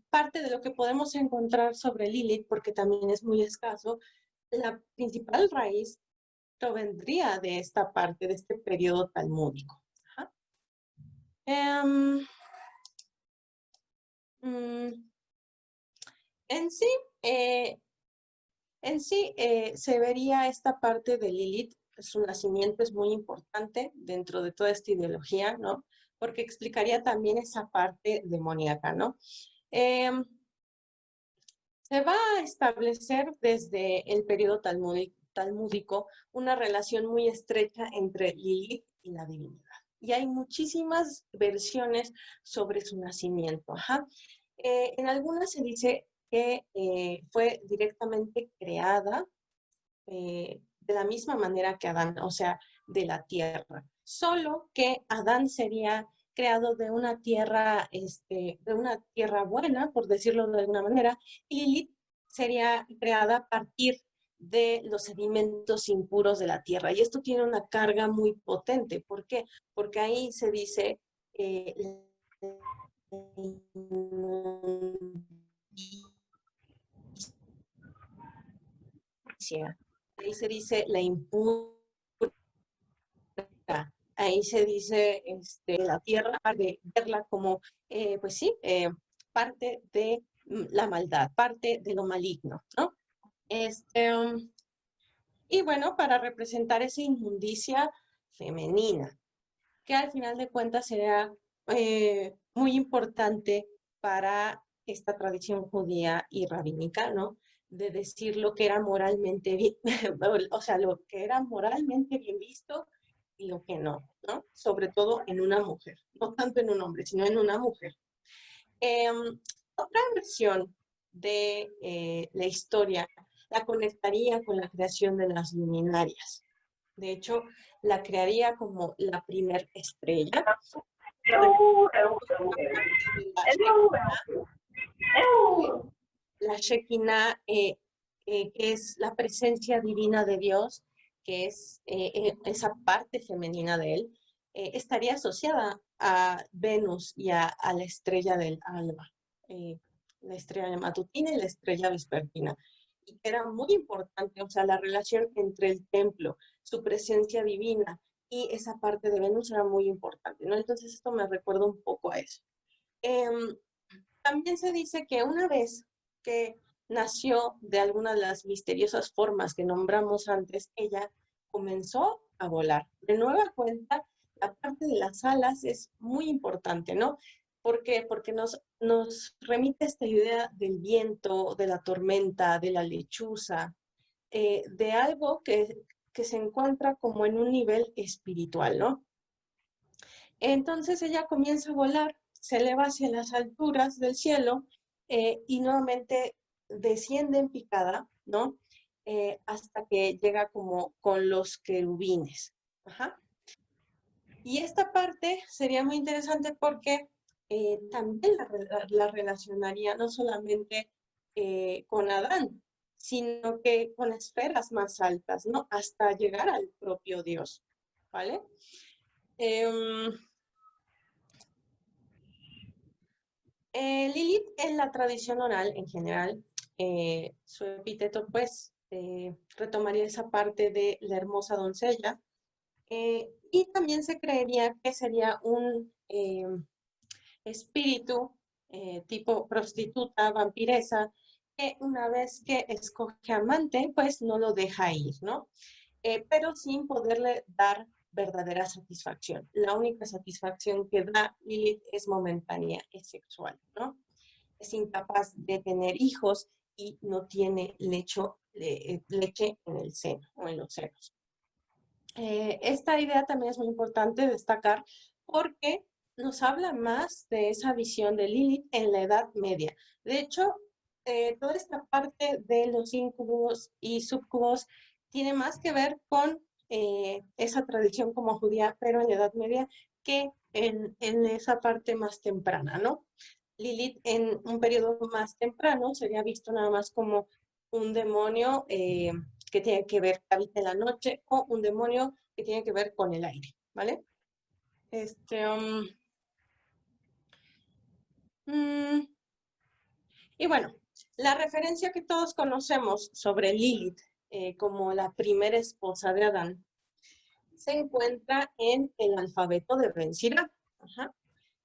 B: parte de lo que podemos encontrar sobre Lilith, porque también es muy escaso, la principal raíz provendría de esta parte, de este periodo talmúdico. Ajá. En sí, se vería esta parte de Lilith, su nacimiento es muy importante dentro de toda esta ideología, ¿no? Porque explicaría también esa parte demoníaca, ¿no? Se va a establecer desde el periodo talmúdico una relación muy estrecha entre Lilith y la divinidad. Y hay muchísimas versiones sobre su nacimiento. Ajá. En algunas se dice que fue directamente creada de la misma manera que Adán, o sea, de la tierra. Solo que Adán sería creado de una tierra buena, por decirlo de alguna manera, y Lilith sería creada a partir de los sedimentos impuros de la tierra. Y esto tiene una carga muy potente. ¿Por qué? Porque ahí se dice ahí se dice la impura, ahí se dice la tierra, de verla como, pues sí, parte de la maldad, parte de lo maligno, ¿no? Y bueno, para representar esa inmundicia femenina, que al final de cuentas será muy importante para esta tradición judía y rabínica, ¿no? De decir lo que era moralmente bien, o sea, lo que era moralmente bien visto y lo que no, ¿no? Sobre todo en una mujer, no tanto en un hombre, sino en una mujer. Otra versión de la historia la conectaría con la creación de las luminarias. De hecho, la crearía como la primer estrella. La Shekinah, que es la presencia divina de Dios, que es esa parte femenina de él, estaría asociada a Venus y a la estrella del alba, la estrella matutina y la estrella vespertina. Y era muy importante, o sea, la relación entre el templo, su presencia divina y esa parte de Venus era muy importante, ¿no? Entonces esto me recuerda un poco a eso. También se dice que una vez que nació de alguna de las misteriosas formas que nombramos antes, ella comenzó a volar. De nueva cuenta, la parte de las alas es muy importante, ¿no? ¿Por qué? Porque nos nos remite esta idea del viento, de la tormenta, de la lechuza, de algo que se encuentra como en un nivel espiritual, ¿no? Entonces ella comienza a volar, se eleva hacia las alturas del cielo y nuevamente desciende en picada, ¿no? Hasta que llega como con los querubines. Ajá. Y esta parte sería muy interesante porque también la relacionaría no solamente con Adán, sino que con esferas más altas, ¿no? Hasta llegar al propio Dios, ¿vale? Lilith en la tradición oral en general, su epíteto pues retomaría esa parte de la hermosa doncella y también se creería que sería un espíritu tipo prostituta, vampiresa, que una vez que escoge amante pues no lo deja ir, ¿no? Pero sin poderle dar verdadera satisfacción. La única satisfacción que da Lilith es momentánea, es sexual, ¿no? Es incapaz de tener hijos y no tiene leche en el seno o en los senos. Esta idea también es muy importante destacar porque nos habla más de esa visión de Lilith en la Edad Media. De hecho, toda esta parte de los íncubos y subcubos tiene más que ver con esa tradición como judía, pero en la Edad Media, que en esa parte más temprana, ¿no? Lilith en un periodo más temprano sería visto nada más como un demonio que tiene que ver, que habita en la noche, o un demonio que tiene que ver con el aire, ¿vale? Y bueno, la referencia que todos conocemos sobre Lilith como la primera esposa de Adán se encuentra en el alfabeto de Ben Sira,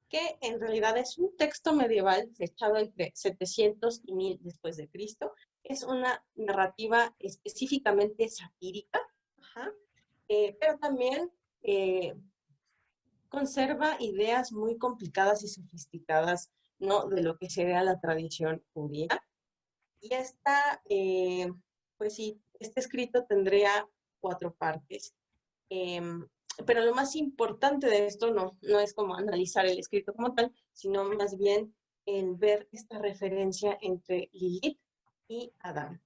B: que en realidad es un texto medieval fechado entre 700 y 1000 después de Cristo. Es una narrativa específicamente satírica, pero también conserva ideas muy complicadas y sofisticadas, ¿no? De lo que sería la tradición judía. Y pues sí, este escrito tendría 4 partes. Pero lo más importante de esto no es como analizar el escrito como tal, sino más bien el ver esta referencia entre Lilith y Adán.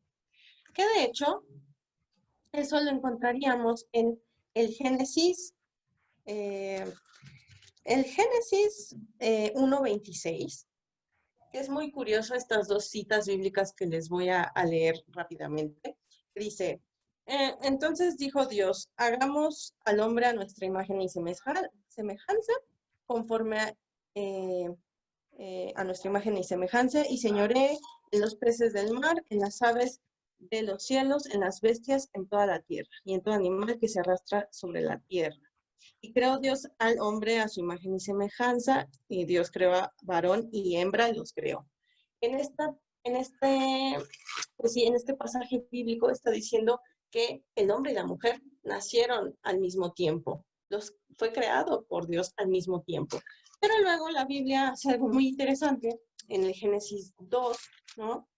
B: Que de hecho, eso lo encontraríamos en el Génesis 1:26, que es muy curioso estas 2 citas bíblicas que les voy a leer rápidamente. Dice, entonces dijo Dios, hagamos al hombre a nuestra imagen y semejanza, conforme a nuestra imagen y semejanza, y señoree en los peces del mar, en las aves de los cielos, en las bestias, en toda la tierra, y en todo animal que se arrastra sobre la tierra. Y creó Dios al hombre a su imagen y semejanza, y Dios creó a varón y hembra y los creó. En este pasaje bíblico está diciendo que el hombre y la mujer nacieron al mismo tiempo. Fue creado por Dios al mismo tiempo. Pero luego la Biblia hace algo muy interesante en el Génesis 2, ¿no?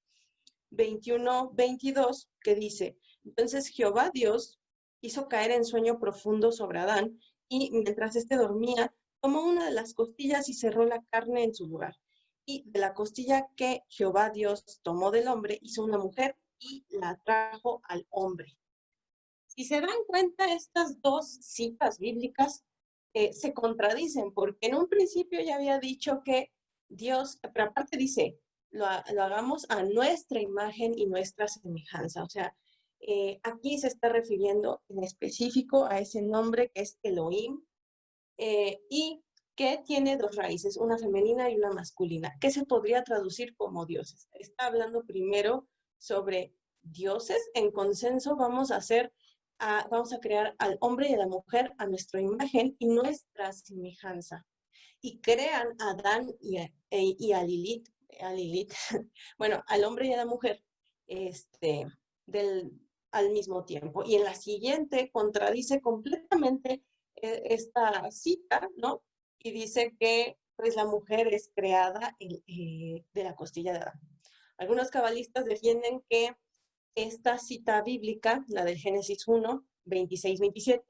B: 21-22, que dice, entonces Jehová Dios hizo caer en sueño profundo sobre Adán, y mientras éste dormía, tomó una de las costillas y cerró la carne en su lugar. Y de la costilla que Jehová Dios tomó del hombre, hizo una mujer y la trajo al hombre. Si se dan cuenta, estas 2 citas bíblicas se contradicen, porque en un principio ya había dicho que Dios, pero aparte dice, lo hagamos a nuestra imagen y nuestra semejanza. O sea, aquí se está refiriendo en específico a ese nombre que es Elohim, y que tiene 2 raíces, una femenina y una masculina, que se podría traducir como dioses. Está hablando primero sobre dioses. En consenso vamos a crear al hombre y a la mujer a nuestra imagen y nuestra semejanza. Y crean a Adán y a Lilith, bueno, al hombre y a la mujer, al mismo tiempo. Y en la siguiente contradice completamente esta cita, ¿no? Y dice que pues la mujer es creada de la costilla de Adán. Algunos cabalistas defienden que esta cita bíblica, la del Génesis 1, 26-27,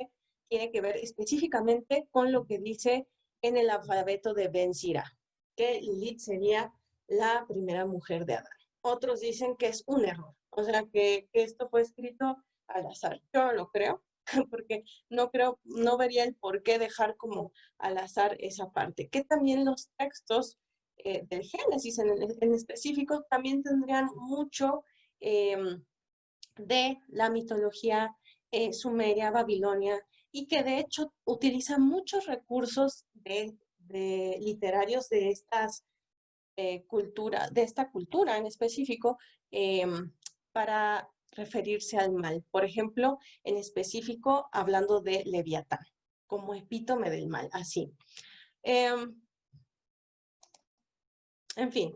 B: tiene que ver específicamente con lo que dice en el alfabeto de Ben Sira, que Lilith sería la primera mujer de Adán. Otros dicen que es un error, o sea, que esto fue escrito al azar. Yo no lo creo, porque no vería el por qué dejar como al azar esa parte. Que también los textos del Génesis en específico también tendrían mucho de la mitología sumeria, babilonia, y que de hecho utiliza muchos recursos literarios de estas de esta cultura en específico, para referirse al mal. Por ejemplo, en específico, hablando de Leviatán, como epítome del mal, así. En fin,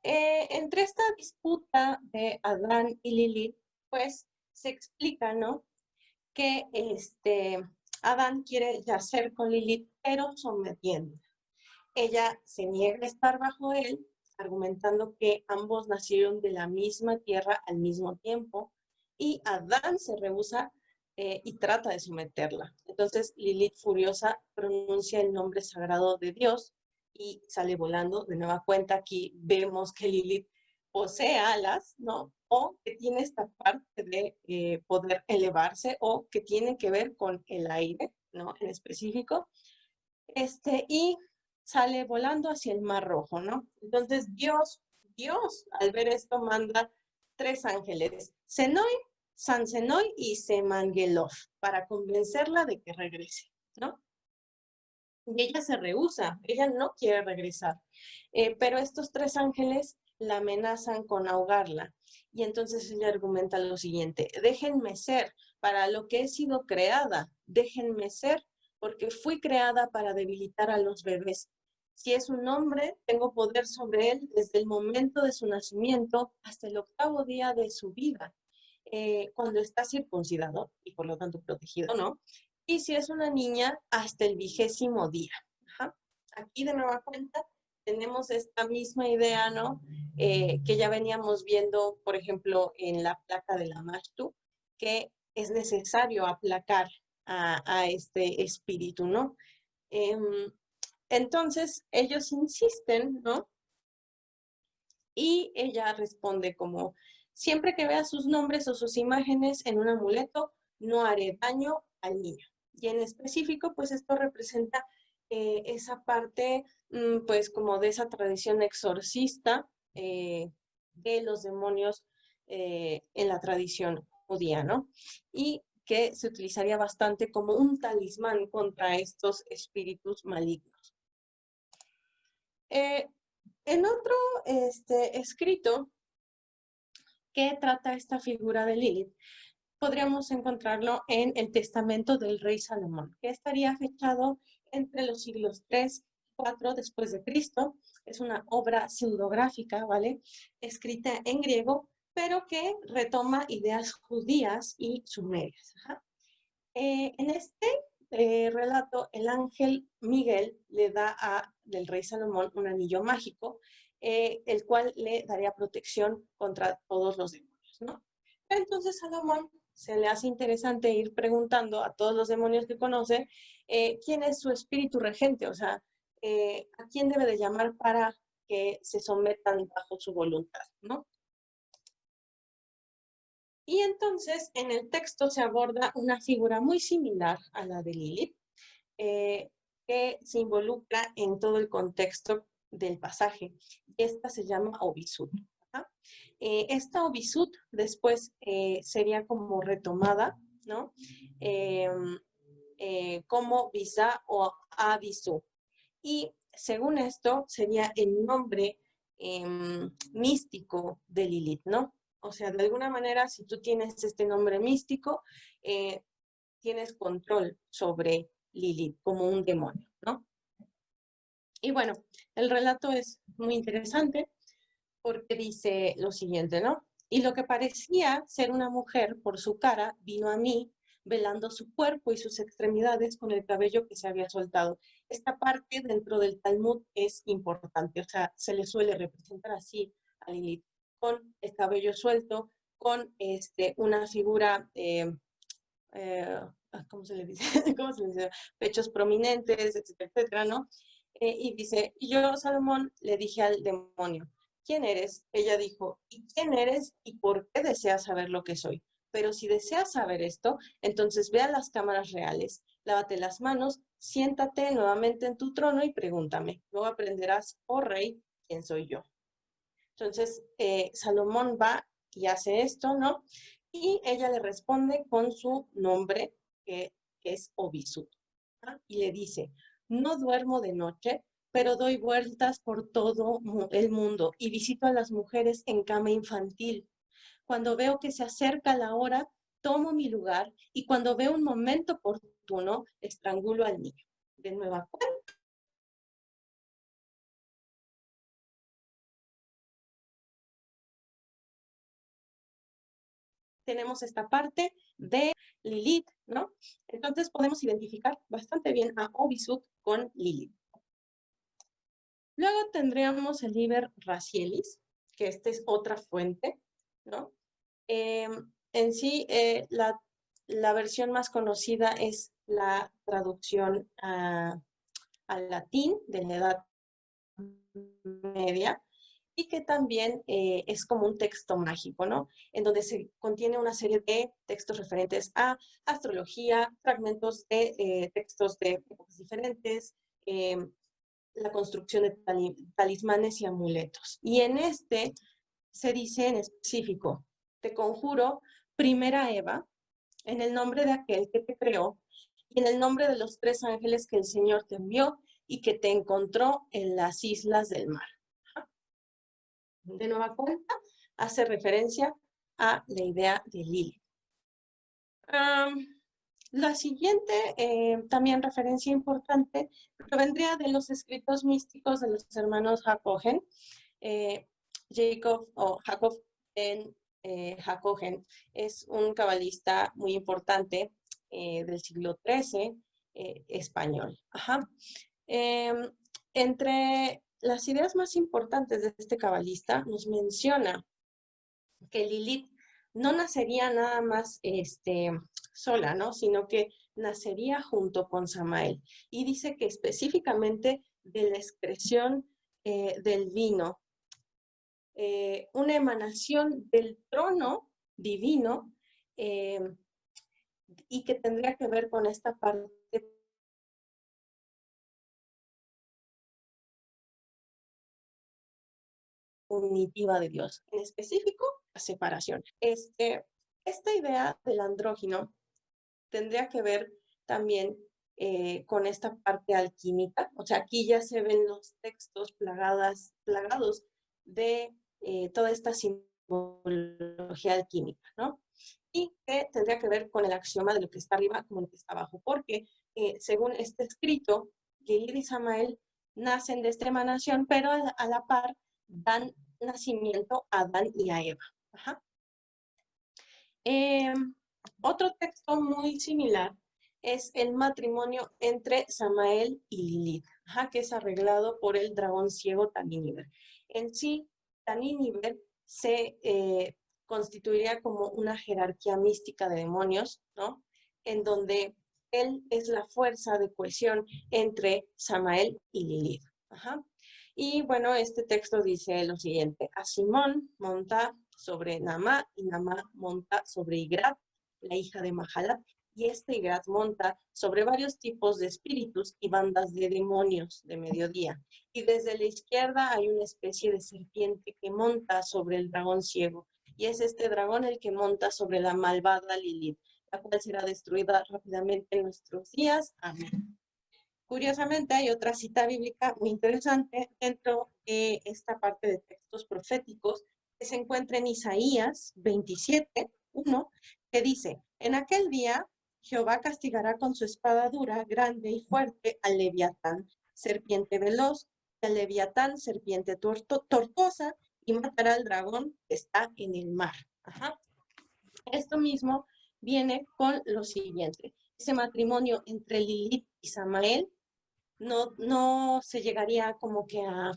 B: entre esta disputa de Adán y Lilith, pues se explica, ¿no? Que Adán quiere yacer con Lilith, pero sometiendo. Ella se niega a estar bajo él, argumentando que ambos nacieron de la misma tierra al mismo tiempo, y Adán se rehúsa y trata de someterla. Entonces Lilith, furiosa, pronuncia el nombre sagrado de Dios y sale volando. De nueva cuenta, aquí vemos que Lilith posee alas, ¿no? O que tiene esta parte de poder elevarse, o que tiene que ver con el aire, ¿no? En específico. Y sale volando hacia el Mar Rojo, ¿no? Entonces Dios, al ver esto, manda 3 ángeles, Senoi, San Senoi y Semangelov, para convencerla de que regrese, ¿no? Y ella se rehúsa, ella no quiere regresar, pero estos 3 ángeles la amenazan con ahogarla. Y entonces ella argumenta lo siguiente: déjenme ser para lo que he sido creada, déjenme ser, porque fui creada para debilitar a los bebés. Si es un hombre, tengo poder sobre él desde el momento de su nacimiento hasta el 8º día de su vida, cuando está circuncidado y por lo tanto protegido, ¿no? Y si es una niña, hasta el 20º día. Ajá. Aquí de nueva cuenta tenemos esta misma idea, ¿no? Que ya veníamos viendo, por ejemplo, en la placa de la Mashtu, que es necesario aplacar a este espíritu, ¿no? Entonces, ellos insisten, ¿no? Y ella responde como: siempre que vea sus nombres o sus imágenes en un amuleto, no haré daño al niño. Y en específico, pues esto representa esa parte, pues como de esa tradición exorcista de los demonios en la tradición judía, ¿no? Y que se utilizaría bastante como un talismán contra estos espíritus malignos. En otro escrito que trata esta figura de Lilith, podríamos encontrarlo en el Testamento del Rey Salomón, que estaría fechado entre los siglos 3 y 4 después de Cristo. Es una obra pseudográfica, ¿vale? Escrita en griego, pero que retoma ideas judías y sumerias. Ajá. En este relato, el ángel Miguel le da del rey Salomón un anillo mágico, el cual le daría protección contra todos los demonios, ¿no? Entonces Salomón se le hace interesante ir preguntando a todos los demonios que conoce quién es su espíritu regente, o sea, a quién debe de llamar para que se sometan bajo su voluntad, ¿no? Y entonces en el texto se aborda una figura muy similar a la de Lilith, que se involucra en todo el contexto del pasaje. Esta se llama Obisut. Esta Obisut después sería como retomada, ¿no? Como Bisa o Abisu. Y según esto sería el nombre místico de Lilith, ¿no? O sea, de alguna manera, si tú tienes este nombre místico, tienes control sobre Lilith como un demonio, ¿no? Y bueno, el relato es muy interesante porque dice lo siguiente, ¿no? Y lo que parecía ser una mujer por su cara vino a mí, velando su cuerpo y sus extremidades con el cabello que se había soltado. Esta parte dentro del Talmud es importante, o sea, se le suele representar así a Lilith, con el cabello suelto, con una figura, ¿cómo se le dice? ¿Cómo se le dice? Pechos prominentes, etcétera, etcétera, ¿no? Y dice, y yo, Salomón, le dije al demonio, ¿quién eres? Ella dijo, ¿y quién eres y por qué deseas saber lo que soy? Pero si deseas saber esto, entonces ve a las cámaras reales, lávate las manos, siéntate nuevamente en tu trono y pregúntame. Luego aprenderás, oh rey, quién soy yo. Entonces, Salomón va y hace esto, ¿no? Y ella le responde con su nombre, que es Obisut, ¿no? Y le dice, no duermo de noche, pero doy vueltas por todo el mundo y visito a las mujeres en cama infantil. Cuando veo que se acerca la hora, tomo mi lugar y cuando veo un momento oportuno, estrangulo al niño. De nueva cuenta. Tenemos esta parte de Lilith, ¿no? Entonces podemos identificar bastante bien a Obisut con Lilith. Luego tendríamos el Liber Racielis, que esta es otra fuente, ¿no? En sí, la versión más conocida es la traducción al latín de la Edad Media, y que también es como un texto mágico, ¿no? En donde se contiene una serie de textos referentes a astrología, fragmentos de textos de épocas diferentes, la construcción de talismanes y amuletos. Y en este se dice en específico, te conjuro, primera Eva, en el nombre de aquel que te creó y en el nombre de los 3 ángeles que el Señor te envió y que te encontró en las islas del mar. De nueva cuenta, hace referencia a la idea de Lilith. La siguiente, también referencia importante, provendría de los escritos místicos de los hermanos Hakohen, Jacob en Hakohen es un cabalista muy importante del siglo XIII, español. Ajá. Entre las ideas más importantes de este cabalista nos menciona que Lilith no nacería nada más sola, ¿no? Sino que nacería junto con Samael. Y dice que específicamente de la excreción del vino, una emanación del trono divino y que tendría que ver con esta parte unitiva de Dios, en específico la separación. Esta idea del andrógino tendría que ver también con esta parte alquímica, o sea, aquí ya se ven los textos plagados de toda esta simbología alquímica, ¿no? Y que tendría que ver con el axioma de lo que está arriba como lo que está abajo, porque según este escrito, Lilith y Samael nacen de esta emanación, pero a la par dan nacimiento a Adán y a Eva. Ajá. Otro texto muy similar es el matrimonio entre Samael y Lilith, ajá, que es arreglado por el dragón ciego Taníniber. En sí, Taníniber se constituiría como una jerarquía mística de demonios, ¿no? En donde él es la fuerza de cohesión entre Samael y Lilith. Ajá. Y bueno, este texto dice lo siguiente: a Simón monta sobre Namá y Namá monta sobre Igrat, la hija de Mahalat, y Igrat monta sobre varios tipos de espíritus y bandas de demonios de mediodía. Y desde la izquierda hay una especie de serpiente que monta sobre el dragón ciego, y es este dragón el que monta sobre la malvada Lilith, la cual será destruida rápidamente en nuestros días. Amén. Curiosamente, hay otra cita bíblica muy interesante dentro de esta parte de textos proféticos que se encuentra en Isaías 27:1, que dice: en aquel día Jehová castigará con su espada dura, grande y fuerte al Leviatán, serpiente veloz, y al Leviatán, serpiente tortuosa, y matará al dragón que está en el mar. Ajá. Esto mismo viene con lo siguiente. Ese matrimonio entre Lilith y Samael no se llegaría como que a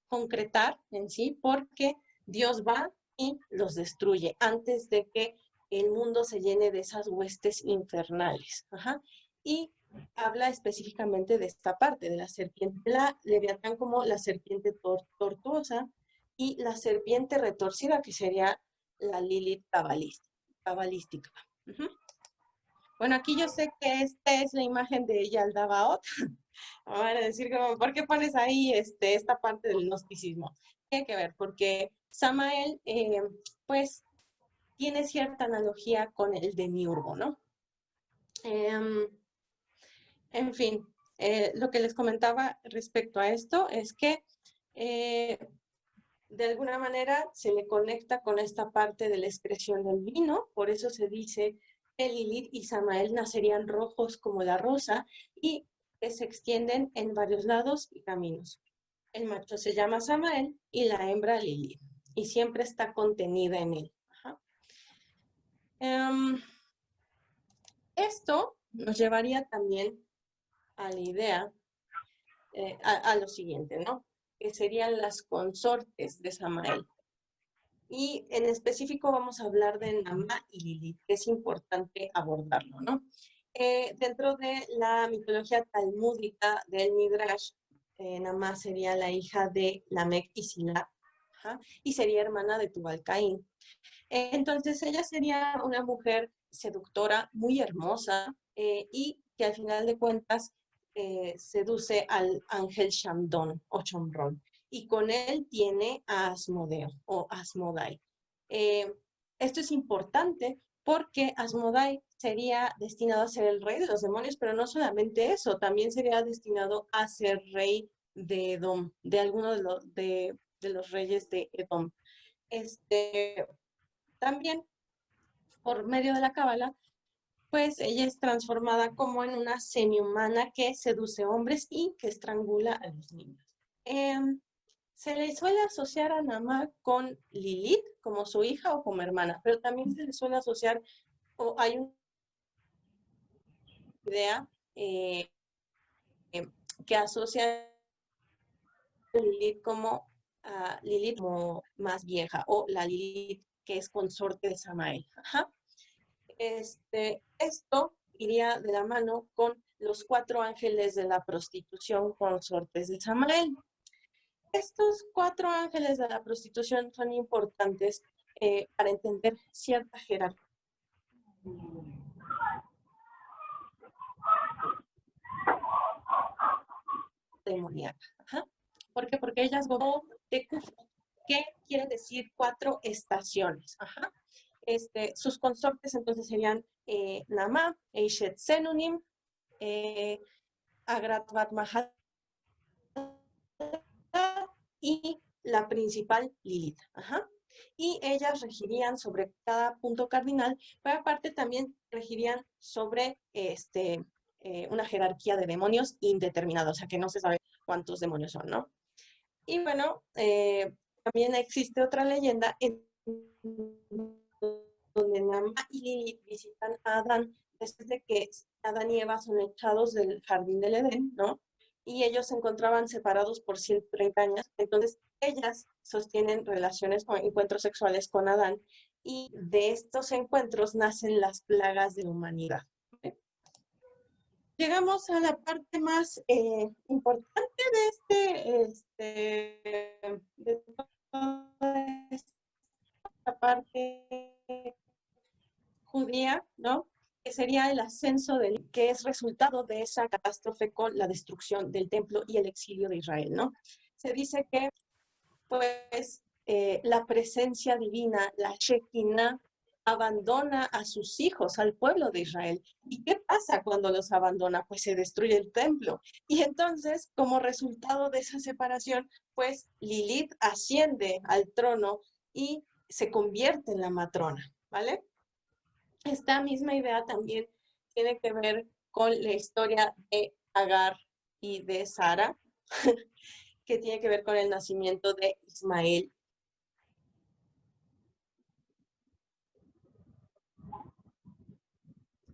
B: concretar en sí, porque Dios va y los destruye antes de que el mundo se llene de esas huestes infernales. Ajá. Y habla específicamente de esta parte, de la serpiente, la Leviatán como la serpiente tortuosa y la serpiente retorcida, que sería la Lilith cabalística. Uh-huh. Bueno, aquí yo sé que esta es la imagen de Yaldabaoth. Van a decir, como, ¿por qué pones ahí esta parte del gnosticismo? Tiene que ver, porque Samael, pues, tiene cierta analogía con el demiurgo, ¿no? En fin, lo que les comentaba respecto a esto es que de alguna manera se le conecta con esta parte de la excreción del vino, por eso se dice que Lilith y Samael nacerían rojos como la rosa y que se extienden en varios lados y caminos. El macho se llama Samael y la hembra Lilith, y siempre está contenida en él. Ajá. Esto nos llevaría también a la idea, a lo siguiente, ¿no? Que serían las consortes de Samael. Y en específico vamos a hablar de Naamá y Lilith, que es importante abordarlo, ¿no? Dentro de la mitología talmúdica del Midrash, Naamá sería la hija de Lamec y Sila, y sería hermana de Tubal-Caín. Entonces ella sería una mujer seductora, muy hermosa, y que al final de cuentas seduce al ángel Shamdon o Chomrol, y con él tiene a Asmodeo o Asmodai. Esto es importante porque Asmodai sería destinado a ser el rey de los demonios, pero no solamente eso, también sería destinado a ser rey de Edom, de alguno de los reyes de Edom. También, por medio de la cábala, pues ella es transformada como en una semihumana que seduce hombres y que estrangula a los niños. Se le suele asociar a Naamá con Lilith como su hija o como hermana, pero también se le suele asociar, o hay una idea que asocia a Lilith como Lilith como más vieja, o la Lilith que es consorte de Samael. Ajá. Esto iría de la mano con los 4 ángeles de la prostitución consortes de Samael. Estos 4 ángeles de la prostitución son importantes para entender cierta jerarquía demoníaca. Ajá. ¿Por qué? Porque ellas gobiernan de Kuf, que quiere decir 4 estaciones. Ajá. Sus consortes entonces serían Naamá, Eishet Senunim, Agrat Bat Mahal y la principal Lilith. Ajá. Y ellas regirían sobre cada punto cardinal, pero aparte también regirían sobre una jerarquía de demonios indeterminada, o sea que no se sabe cuántos demonios son, ¿no? Y bueno, también existe otra leyenda en donde Naamá y Lilith visitan a Adán después de que Adán y Eva son echados del jardín del Edén, ¿no? Y ellos se encontraban separados por 130 años. Entonces, ellas sostienen relaciones o encuentros sexuales con Adán, y de estos encuentros nacen las plagas de la humanidad. Llegamos a la parte más importante de toda esta parte judía, ¿no? Que sería el ascenso que es resultado de esa catástrofe con la destrucción del templo y el exilio de Israel, ¿no? Se dice que, pues, la presencia divina, la Shekinah, abandona a sus hijos, al pueblo de Israel. ¿Y qué pasa cuando los abandona? Pues se destruye el templo. Y entonces, como resultado de esa separación, pues Lilith asciende al trono y se convierte en la matrona, ¿vale? Esta misma idea también tiene que ver con la historia de Agar y de Sara, que tiene que ver con el nacimiento de Ismael.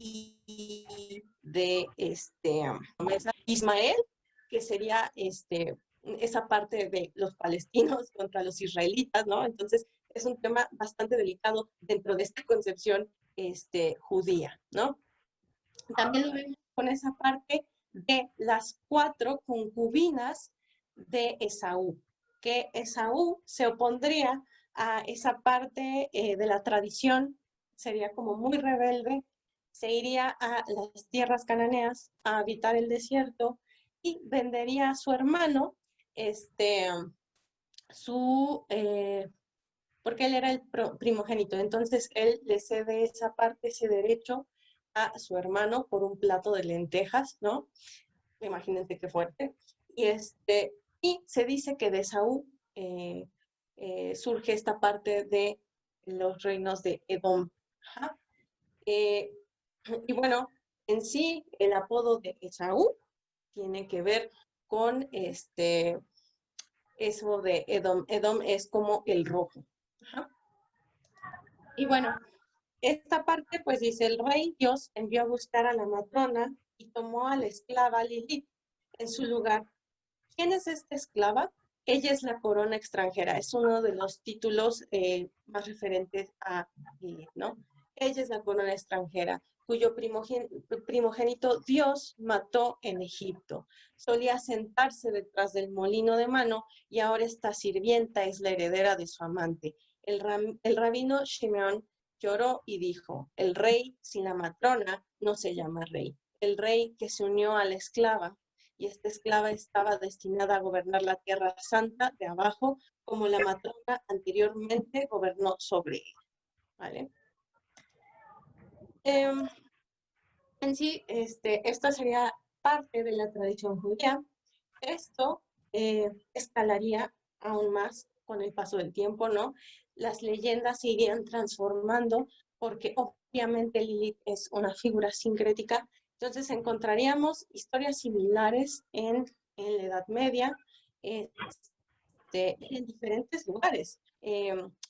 B: y de Ismael, que sería esa parte de los palestinos contra los israelitas, ¿no? Entonces, es un tema bastante delicado dentro de esta concepción judía, ¿no? También lo vemos con esa parte de las 4 concubinas de Esaú, que Esaú se opondría a esa parte de la tradición, sería como muy rebelde, se iría a las tierras cananeas a habitar el desierto y vendería a su hermano, porque él era el primogénito, entonces él le cede esa parte, ese derecho a su hermano por un plato de lentejas, ¿no? Imagínense qué fuerte. Y se dice que de Esaú surge esta parte de los reinos de Edom. Y bueno, en sí, el apodo de Esaú tiene que ver con eso de Edom. Edom es como el rojo. Y bueno, esta parte pues dice, el rey Dios envió a buscar a la matrona y tomó a la esclava Lilith en su lugar. ¿Quién es esta esclava? Ella es la corona extranjera, es uno de los títulos más referentes a Lilith, ¿no? Ella es la corona extranjera, cuyo primogénito Dios mató en Egipto. Solía sentarse detrás del molino de mano y ahora esta sirvienta es la heredera de su amante. El rabino Shimeón lloró y dijo, el rey sin la matrona no se llama rey. El rey que se unió a la esclava, y esta esclava estaba destinada a gobernar la tierra santa de abajo, como la matrona anteriormente gobernó sobre ella. ¿Vale? En sí, esta sería parte de la tradición judía. Esto escalaría aún más con el paso del tiempo, ¿no? Las leyendas se irían transformando porque obviamente Lilith es una figura sincrética. Entonces encontraríamos historias similares en la Edad Media, en diferentes lugares,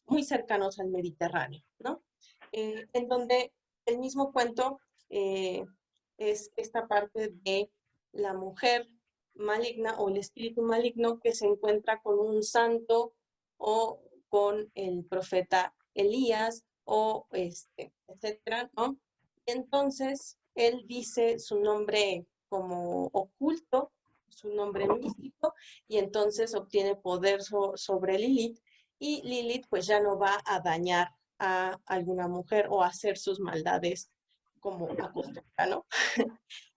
B: muy cercanos al Mediterráneo, ¿no? En donde el mismo cuento es esta parte de la mujer maligna o el espíritu maligno que se encuentra con un santo o con el profeta Elías o etcétera, ¿no? Y entonces él dice su nombre como oculto, su nombre místico, y entonces obtiene poder sobre Lilith, y Lilith pues ya no va a dañar a alguna mujer o a hacer sus maldades como acostumbra, ¿no?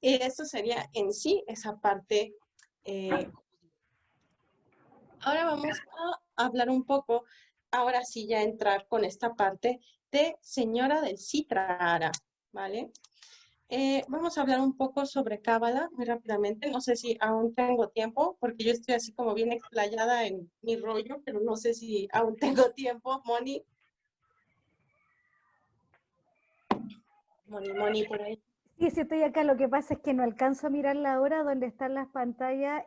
B: Y eso sería en sí esa parte. Ahora vamos a hablar un poco, ahora sí ya entrar con esta parte de Señora del Sitrara, ¿vale? Vamos a hablar un poco sobre Cábala muy rápidamente. No sé si aún tengo tiempo, porque yo estoy así como bien explayada en mi rollo, pero no sé si aún tengo tiempo. Moni, por ahí.
A: Sí, sí, estoy acá. Lo que pasa es que no alcanzo a mirar la hora donde están las pantallas.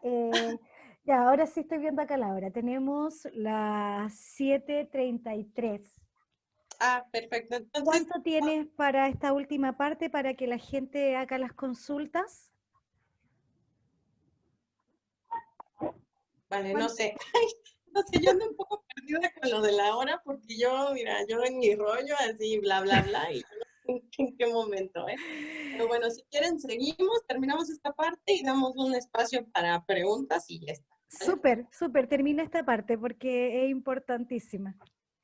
A: Ya, ahora sí estoy viendo acá la hora. Tenemos las 7:33.
B: Ah, perfecto. Entonces,
A: ¿cuánto tienes para esta última parte para que la gente haga las consultas?
B: Vale, no sé. No sé, yo ando un poco perdida con lo de la hora porque yo, mira, yo en mi rollo así, bla, bla, bla, y no sé en qué momento, ¿eh? Pero bueno, si quieren seguimos, terminamos esta parte y damos un espacio para preguntas y ya está. ¿Vale?
A: Súper, súper, termina esta parte porque es importantísima.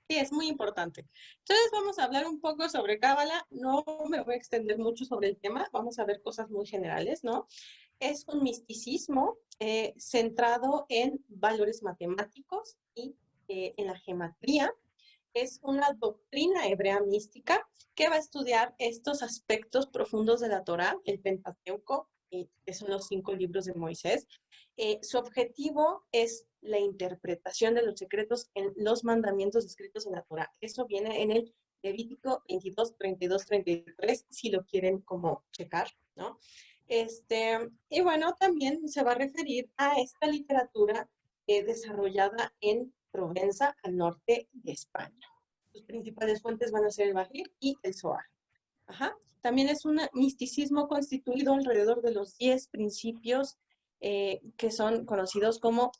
B: Sí, es muy importante. Entonces vamos a hablar un poco sobre Cábala. No me voy a extender mucho sobre el tema, vamos a ver cosas muy generales, ¿no? Es un misticismo centrado en valores matemáticos y en la gematría. Es una doctrina hebrea mística que va a estudiar estos aspectos profundos de la Torá, el Pentateuco, que son los 5 libros de Moisés. Su objetivo es la interpretación de los secretos en los mandamientos escritos en la Torá. Eso viene en el Levítico 22, 32, 33, si lo quieren como checar, ¿no? Y bueno, también se va a referir a esta literatura desarrollada en Provenza, al norte de España. Sus principales fuentes van a ser el Bahir y el Zohar. Ajá. También es un misticismo constituido alrededor de los 10 principios que son conocidos como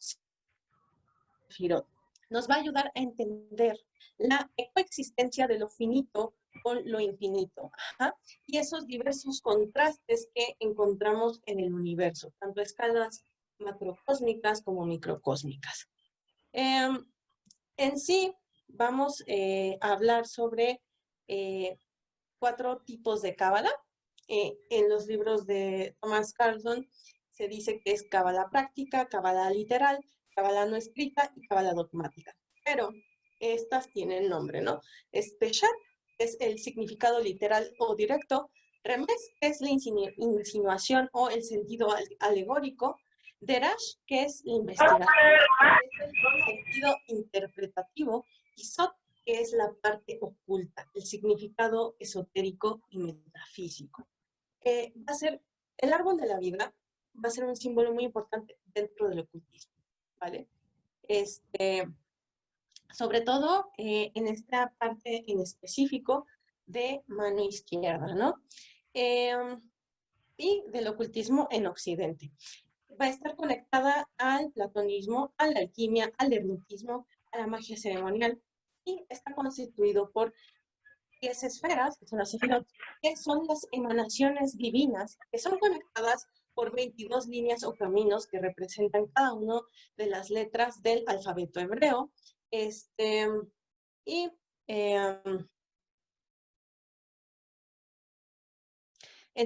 B: Sefirot. Nos va a ayudar a entender la coexistencia de lo finito con lo infinito. Ajá. Y esos diversos contrastes que encontramos en el universo, tanto a escalas macrocósmicas como microcósmicas. En sí, vamos a hablar sobre 4 tipos de cábala. En los libros de Thomas Carlson se dice que es cábala práctica, cábala literal, cábala no escrita y cábala dogmática. Pero estas tienen nombre, ¿no? Peshat es el significado literal o directo. Remes es la insinuación o el sentido alegórico. Derash, que es la investigación, es el sentido interpretativo. Y Sot, que es la parte oculta, el significado esotérico y metafísico. Va a ser, el árbol de la vida va a ser un símbolo muy importante dentro del ocultismo, ¿vale? Sobre todo en esta parte en específico de mano izquierda, ¿no? Y del ocultismo en Occidente. Va a estar conectada al platonismo, a la alquimia, al hermetismo, a la magia ceremonial, y está constituido por 10 esferas, que son las sefirot, que son las emanaciones divinas, que son conectadas por 22 líneas o caminos que representan cada una de las letras del alfabeto hebreo. En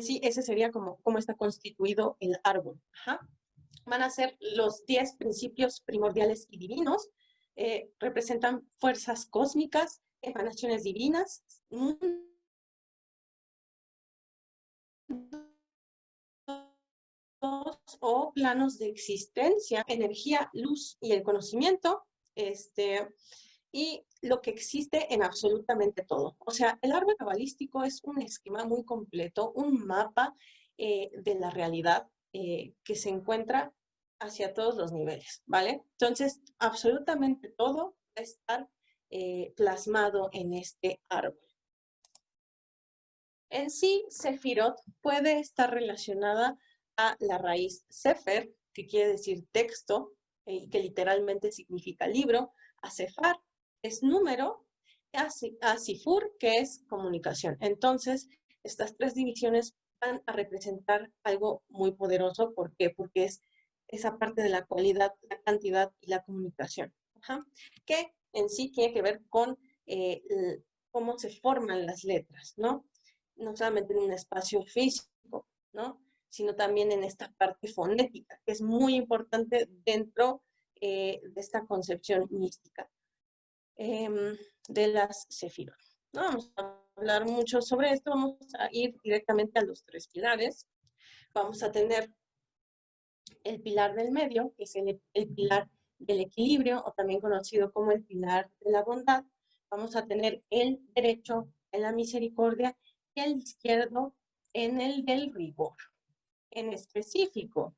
B: sí, ese sería como está constituido el árbol. Ajá. Van a ser los 10 principios primordiales y divinos. Representan fuerzas cósmicas, emanaciones divinas, o planos de existencia, energía, luz y el conocimiento, y lo que existe en absolutamente todo. O sea, el árbol cabalístico es un esquema muy completo, un mapa de la realidad que se encuentra hacia todos los niveles, ¿vale? Entonces, absolutamente todo va a estar plasmado en este árbol. En sí, Sefirot puede estar relacionada a la raíz Sefer, que quiere decir texto, y que literalmente significa libro, a Sefar, es número, a Sifur, que es comunicación. Entonces, estas 3 divisiones van a representar algo muy poderoso. ¿Por qué? Porque es esa parte de la cualidad, la cantidad y la comunicación. Ajá. Que en sí tiene que ver con cómo se forman las letras, ¿no? No solamente en un espacio físico, ¿no? Sino también en esta parte fonética, que es muy importante dentro de esta concepción mística de las sefirot. No vamos a hablar mucho sobre esto, vamos a ir directamente a los 3 pilares. Vamos a tener el pilar del medio, que es el pilar del equilibrio, o también conocido como el pilar de la bondad. Vamos a tener el derecho en la misericordia y el izquierdo en el del rigor. En específico,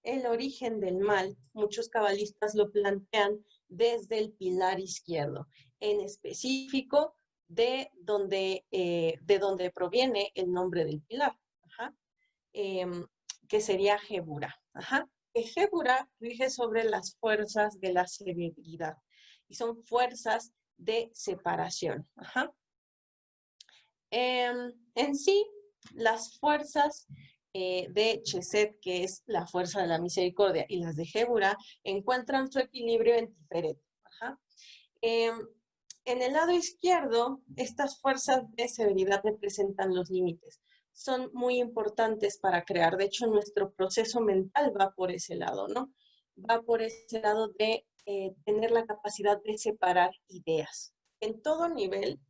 B: el origen del mal, muchos cabalistas lo plantean desde el pilar izquierdo, en específico de donde proviene el nombre del pilar, ajá, que sería Jebura. Ajá. Jebura rige sobre las fuerzas de la severidad y son fuerzas de separación. Ajá. En sí, las fuerzas de Chesed, que es la fuerza de la misericordia, y las de Jebura encuentran su equilibrio en Tiferet. Ajá. En el lado izquierdo, estas fuerzas de severidad representan los límites. Son muy importantes para crear. De hecho, nuestro proceso mental va por ese lado, ¿no? Va por ese lado de tener la capacidad de separar ideas. En todo nivel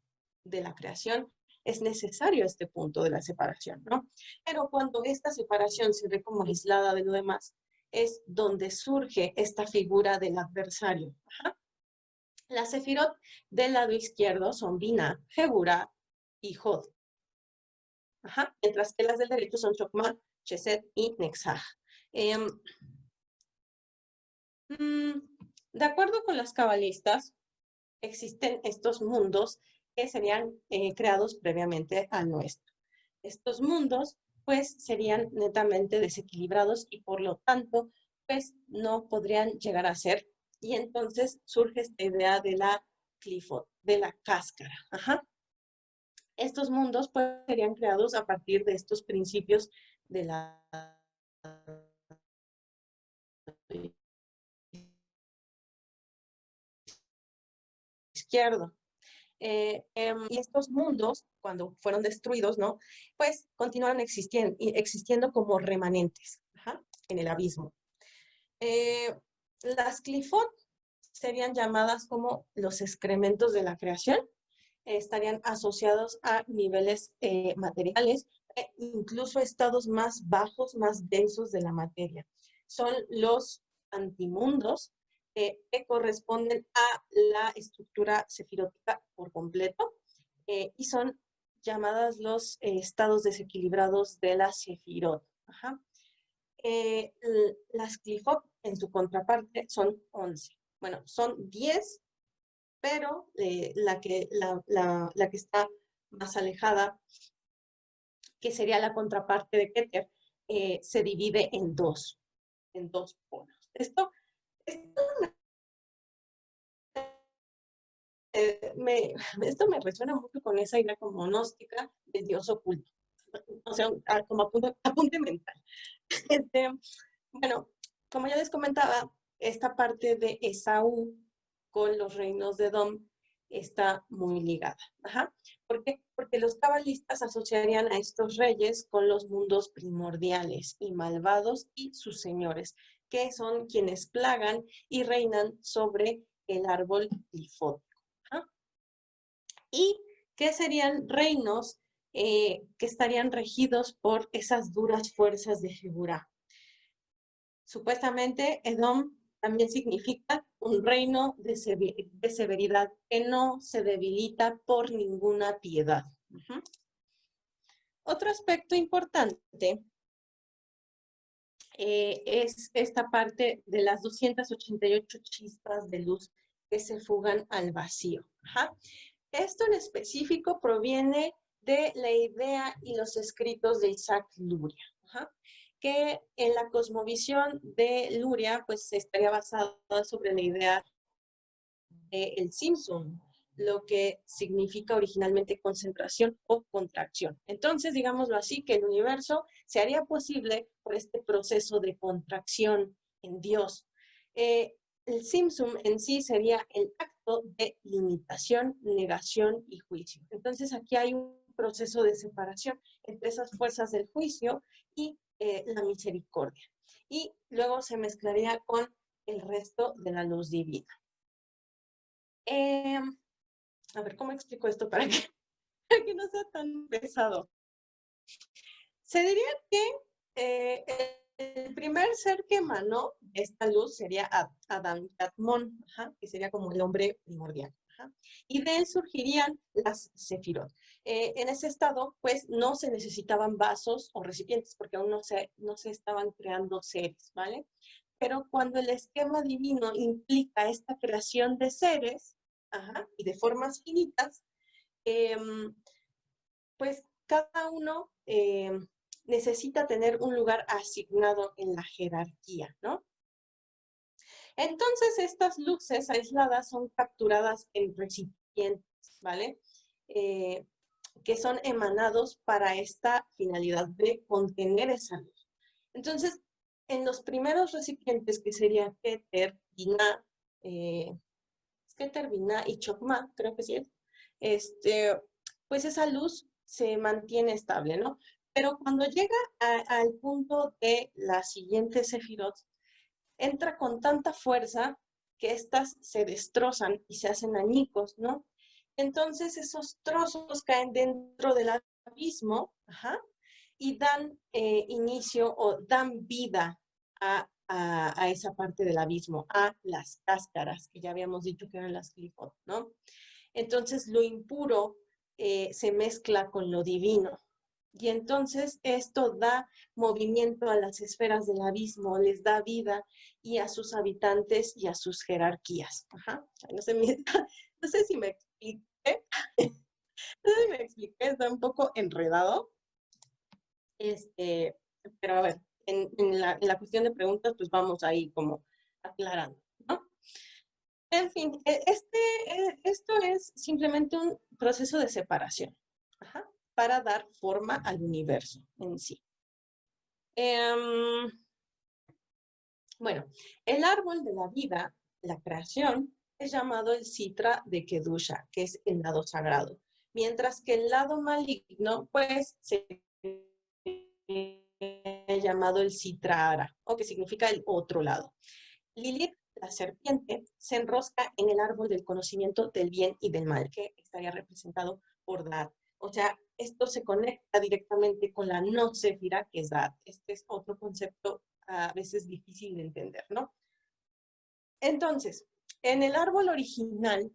B: de la creación es necesario este punto de la separación, ¿no? Pero cuando esta separación se ve como aislada de lo demás, es donde surge esta figura del adversario. Ajá. Las sefirot del lado izquierdo son Binah, Jebura y Hod. Ajá. Mientras que las del derecho son Chokmah, Chesed y Netzach. De acuerdo con las cabalistas, existen estos mundos que serían creados previamente al nuestro. Estos mundos, pues, serían netamente desequilibrados y por lo tanto, pues, no podrían llegar a ser. Y entonces surge esta idea de la clifot, de la cáscara. Ajá. Estos mundos, pues, serían creados a partir de estos principios de la izquierdo. Y estos mundos, cuando fueron destruidos, ¿no? Pues continuaron existiendo como remanentes, ajá, en el abismo. Las clifot serían llamadas como los excrementos de la creación, estarían asociados a niveles materiales, incluso estados más bajos, más densos de la materia. Son los antimundos, que corresponden a la estructura sefirótica por completo, y son llamadas los estados desequilibrados de la sefirot. Ajá. Las clifot, en su contraparte, son 11. Bueno, son 10, pero la que está más alejada, que sería la contraparte de Keter, se divide en dos polos. Esto me resuena mucho con esa idea como gnóstica del Dios oculto. O sea, como apunte mental. Bueno, como ya les comentaba, esta parte de Esaú con los reinos de Edom está muy ligada. Ajá. ¿Por qué? Porque los cabalistas asociarían a estos reyes con los mundos primordiales y malvados y sus señores, que son quienes plagan y reinan sobre el árbol glifótico. ¿Ah? Y que serían reinos que estarían regidos por esas duras fuerzas de Jehurá. Supuestamente, Edom también significa un reino de severidad que no se debilita por ninguna piedad. Uh-huh. Otro aspecto importante es esta parte de las 288 chispas de luz que se fugan al vacío. Ajá. Esto en específico proviene de la idea y los escritos de Isaac Luria, ajá, que en la cosmovisión de Luria pues estaría basada sobre la idea del Simsum, lo que significa originalmente concentración o contracción. Entonces, digámoslo así, que el universo se haría posible por este proceso de contracción en Dios. El Simsum en sí sería el acto de limitación, negación y juicio. Entonces, aquí hay un proceso de separación entre esas fuerzas del juicio y la misericordia. Y luego se mezclaría con el resto de la luz divina. A ver, ¿cómo explico esto para que no sea tan pesado? Se diría que el primer ser que emanó esta luz sería Adán Catmón, que sería como el hombre primordial. Ajá, y de él surgirían las sefirot. En ese estado, pues, no se necesitaban vasos o recipientes, porque aún no se estaban creando seres, ¿vale? Pero cuando el esquema divino implica esta creación de seres, ajá, y de formas finitas, pues cada uno necesita tener un lugar asignado en la jerarquía, ¿no? Entonces, estas luces aisladas son capturadas en recipientes, ¿vale? Que son emanados para esta finalidad de contener esa luz. Entonces, en los primeros recipientes, que serían Keter, Binah, Keter, Binah y Chokmah, creo que sí es, pues esa luz se mantiene estable, ¿no? Pero cuando llega al punto de la siguiente sefirot, entra con tanta fuerza que éstas se destrozan y se hacen añicos, ¿no? Entonces esos trozos caen dentro del abismo, ajá, y dan inicio o dan vida a esa parte del abismo, a las cáscaras, que ya habíamos dicho que eran las clifot, ¿no? Entonces lo impuro se mezcla con lo divino. Y entonces esto da movimiento a las esferas del abismo, les da vida y a sus habitantes y a sus jerarquías. Ajá. No sé si me expliqué. No sé si me expliqué, está un poco enredado. Pero a ver, en la cuestión de preguntas, pues vamos ahí como aclarando, ¿no? En fin, esto es simplemente un proceso de separación, ajá, para dar forma al universo en sí. Bueno, el árbol de la vida, la creación, es llamado el Citra de Kedusha, que es el lado sagrado, mientras que el lado maligno, pues, se llamado el Citrara, o que significa el otro lado. Lilith, la serpiente, se enrosca en el árbol del conocimiento del bien y del mal, que estaría representado por Dad. O sea, esto se conecta directamente con la no Sefira, que es Dad. Este es otro concepto a veces difícil de entender, ¿no? Entonces, en el árbol original,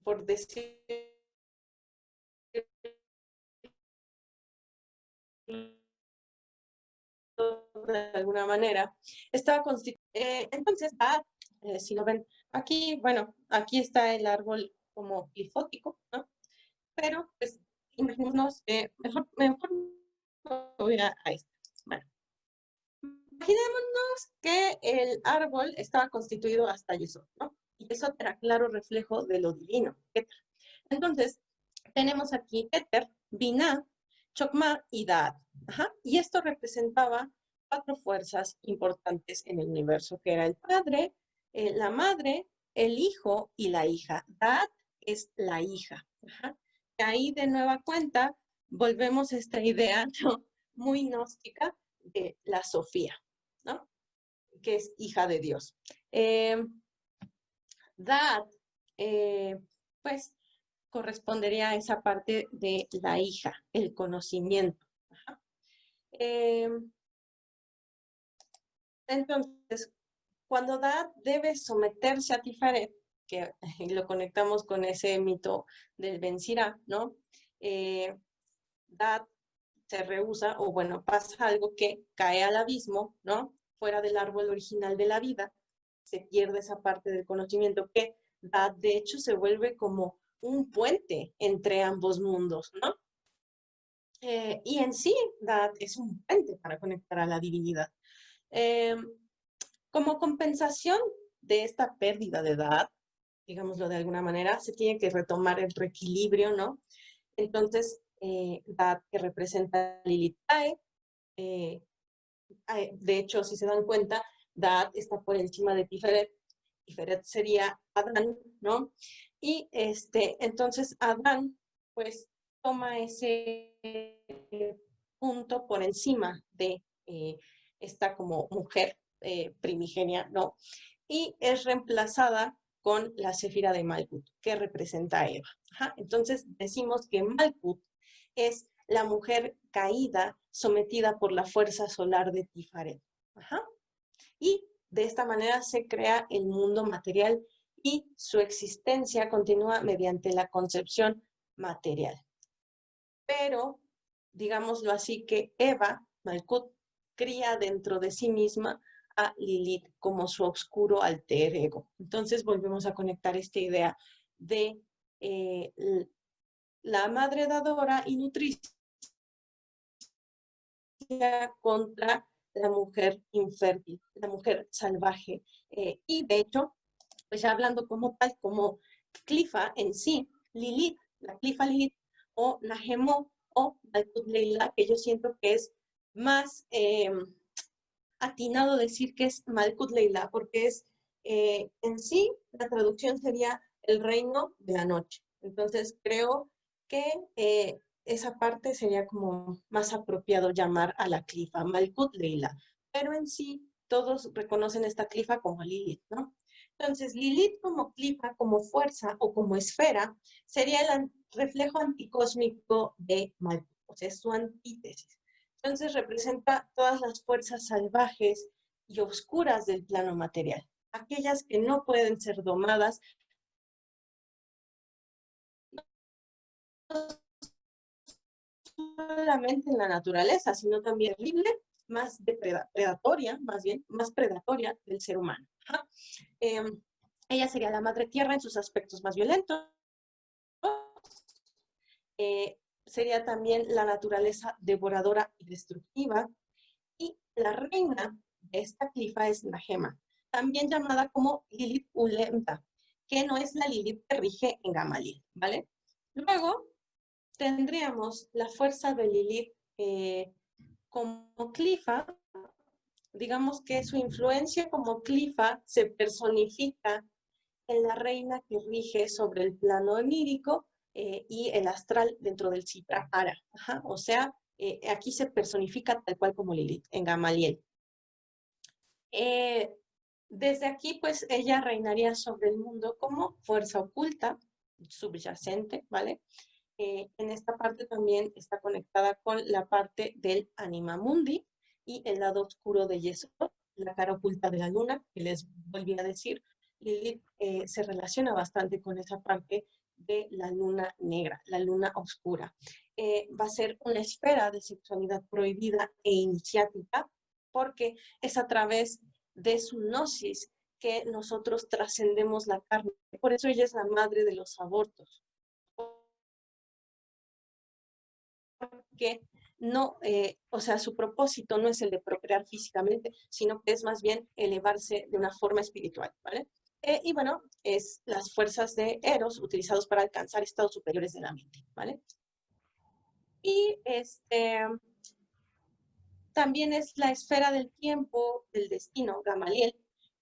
B: por decir de alguna manera, estaba constituido. Entonces, si lo ven aquí, bueno, aquí está el árbol como glifótico, ¿no? Pero, pues, imaginémonos, mejor voy a esto. Bueno, imaginémonos que el árbol estaba constituido hasta Yesod, ¿no? Y eso era claro reflejo de lo divino, Keter. Entonces, tenemos aquí Keter, Binah, Chokmah y Da'at. Ajá. Y esto representaba 4 fuerzas importantes en el universo, que era el padre, la madre, el hijo y la hija. Da'at es la hija. Ajá. Y ahí de nueva cuenta volvemos a esta idea, ¿no?, muy gnóstica de la Sofía, ¿no?, que es hija de Dios. Da'at, pues, correspondería a esa parte de la hija, el conocimiento. Ajá. Entonces, cuando Da'at debe someterse a Tiferet, que lo conectamos con ese mito del Ben Sira, ¿no? Da'at se rehúsa, o bueno, pasa algo que cae al abismo, ¿no? Fuera del árbol original de la vida, se pierde esa parte del conocimiento que Da'at, de hecho, se vuelve como un puente entre ambos mundos, ¿no? Y en sí, Da'at es un puente para conectar a la divinidad. Como compensación de esta pérdida de Da'at, digámoslo de alguna manera, se tiene que retomar el reequilibrio, ¿no? Entonces, Da'at, que representa Lilith, de hecho, si se dan cuenta, Da'at está por encima de Tiferet. Tiferet sería Adán, ¿no? Y entonces Adán, pues, toma ese punto por encima de esta como mujer primigenia, ¿no? Y es reemplazada con la Sefira de Malkut, que representa a Eva. Ajá. Entonces decimos que Malkut es la mujer caída, sometida por la fuerza solar de Tifaret. Ajá. Y de esta manera se crea el mundo material y su existencia continúa mediante la concepción material. Pero, digámoslo así, que Eva, Malkut, cría dentro de sí misma a Lilith como su oscuro alter ego. Entonces volvemos a conectar esta idea de la madre dadora y nutricia contra la mujer infértil, la mujer salvaje. Y de hecho, pues ya hablando como tal, como Clifa en sí, Lilith, la Clifa Lilith, o Nahemó, o Malkut Leila, que yo siento que es más atinado decir que es Malkut Leila, porque es en sí, la traducción sería el reino de la noche. Entonces creo que esa parte sería como más apropiado llamar a la clifa, Malkut Leila. Pero en sí, todos reconocen esta clifa como Lilith, ¿no? Entonces, Lilith como clifa, como fuerza o como esfera, sería el reflejo anticósmico de Malkut, o sea, es su antítesis. Entonces, representa todas las fuerzas salvajes y oscuras del plano material, aquellas que no pueden ser domadas, solamente en la naturaleza, sino también libre, más predatoria, más bien, más predatoria del ser humano. Ella sería la madre tierra en sus aspectos más violentos sería también la naturaleza devoradora y destructiva. Y la reina de esta clifa es la Gema, también llamada como Lilith Ulenta, que no es la Lilith que rige en Gamaliel, ¿vale? Luego tendríamos la fuerza de Lilith como clifa. Digamos que su influencia como clifa se personifica en la reina que rige sobre el plano onírico y el astral dentro del Sitra Ara. O sea, aquí se personifica tal cual como Lilith, en Gamaliel. Desde aquí, pues, ella reinaría sobre el mundo como fuerza oculta, subyacente, ¿vale? En esta parte también está conectada con la parte del Anima Mundi y el lado oscuro de Yesod, la cara oculta de la luna, que les volví a decir. Lilith se relaciona bastante con esa parte de la luna negra, la luna oscura. Va a ser una esfera de sexualidad prohibida e iniciática, porque es a través de su gnosis que nosotros trascendemos la carne. Por eso ella es la madre de los abortos. Que no, o sea, su propósito no es el de procrear físicamente, sino que es más bien elevarse de una forma espiritual, ¿vale? Y bueno, es las fuerzas de Eros utilizados para alcanzar estados superiores de la mente, ¿vale? Y también es la esfera del tiempo, del destino, Gamaliel,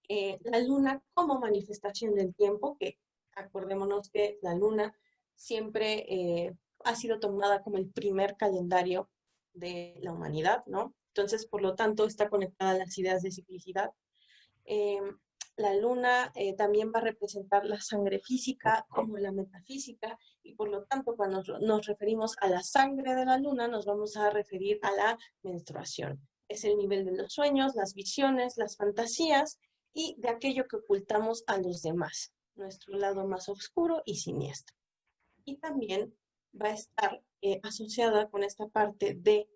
B: la luna como manifestación del tiempo, que acordémonos que la luna siempre ha sido tomada como el primer calendario de la humanidad, ¿no? Entonces, por lo tanto, está conectada a las ideas de ciclicidad. La luna también va a representar la sangre física como la metafísica, y por lo tanto, cuando nos referimos a la sangre de la luna, nos vamos a referir a la menstruación. Es el nivel de los sueños, las visiones, las fantasías y de aquello que ocultamos a los demás, nuestro lado más oscuro y siniestro. Y también va a estar asociada con esta parte de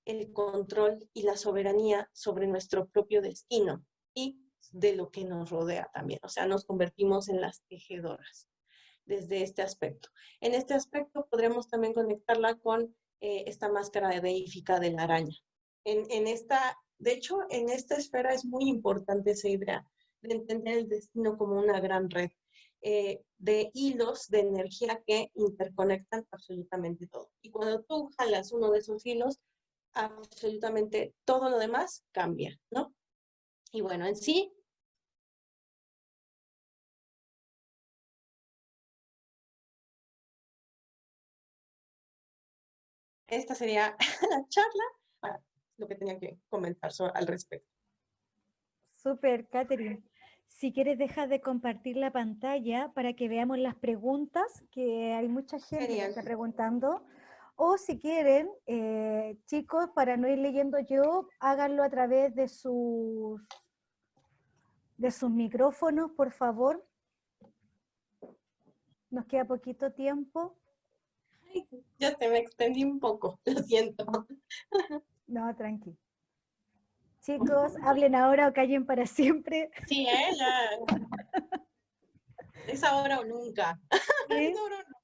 B: el control y la soberanía sobre nuestro propio destino y de lo que nos rodea también. O sea, nos convertimos en las tejedoras desde este aspecto. En este aspecto podremos también conectarla con esta máscara deífica de la araña. De hecho, en esta esfera es muy importante esa idea de entender el destino como una gran red de hilos de energía que interconectan absolutamente todo. Y cuando tú jalas uno de esos hilos, absolutamente todo lo demás cambia, ¿no? Y bueno, en sí, esta sería la charla, lo que tenía que comentar al respecto.
A: Súper, Catherine. Si quieres, deja de compartir la pantalla para que veamos las preguntas, que hay mucha gente que está preguntando. O si quieren, chicos, para no ir leyendo yo, háganlo a través de sus micrófonos, por favor. Nos queda poquito tiempo.
B: Ay, ya te me extendí un poco, lo siento.
A: No, tranqui. Chicos, hablen ahora o callen para siempre.
B: Sí, ya. Es ahora o nunca.
A: ¿Sí?
B: Es ahora o nunca.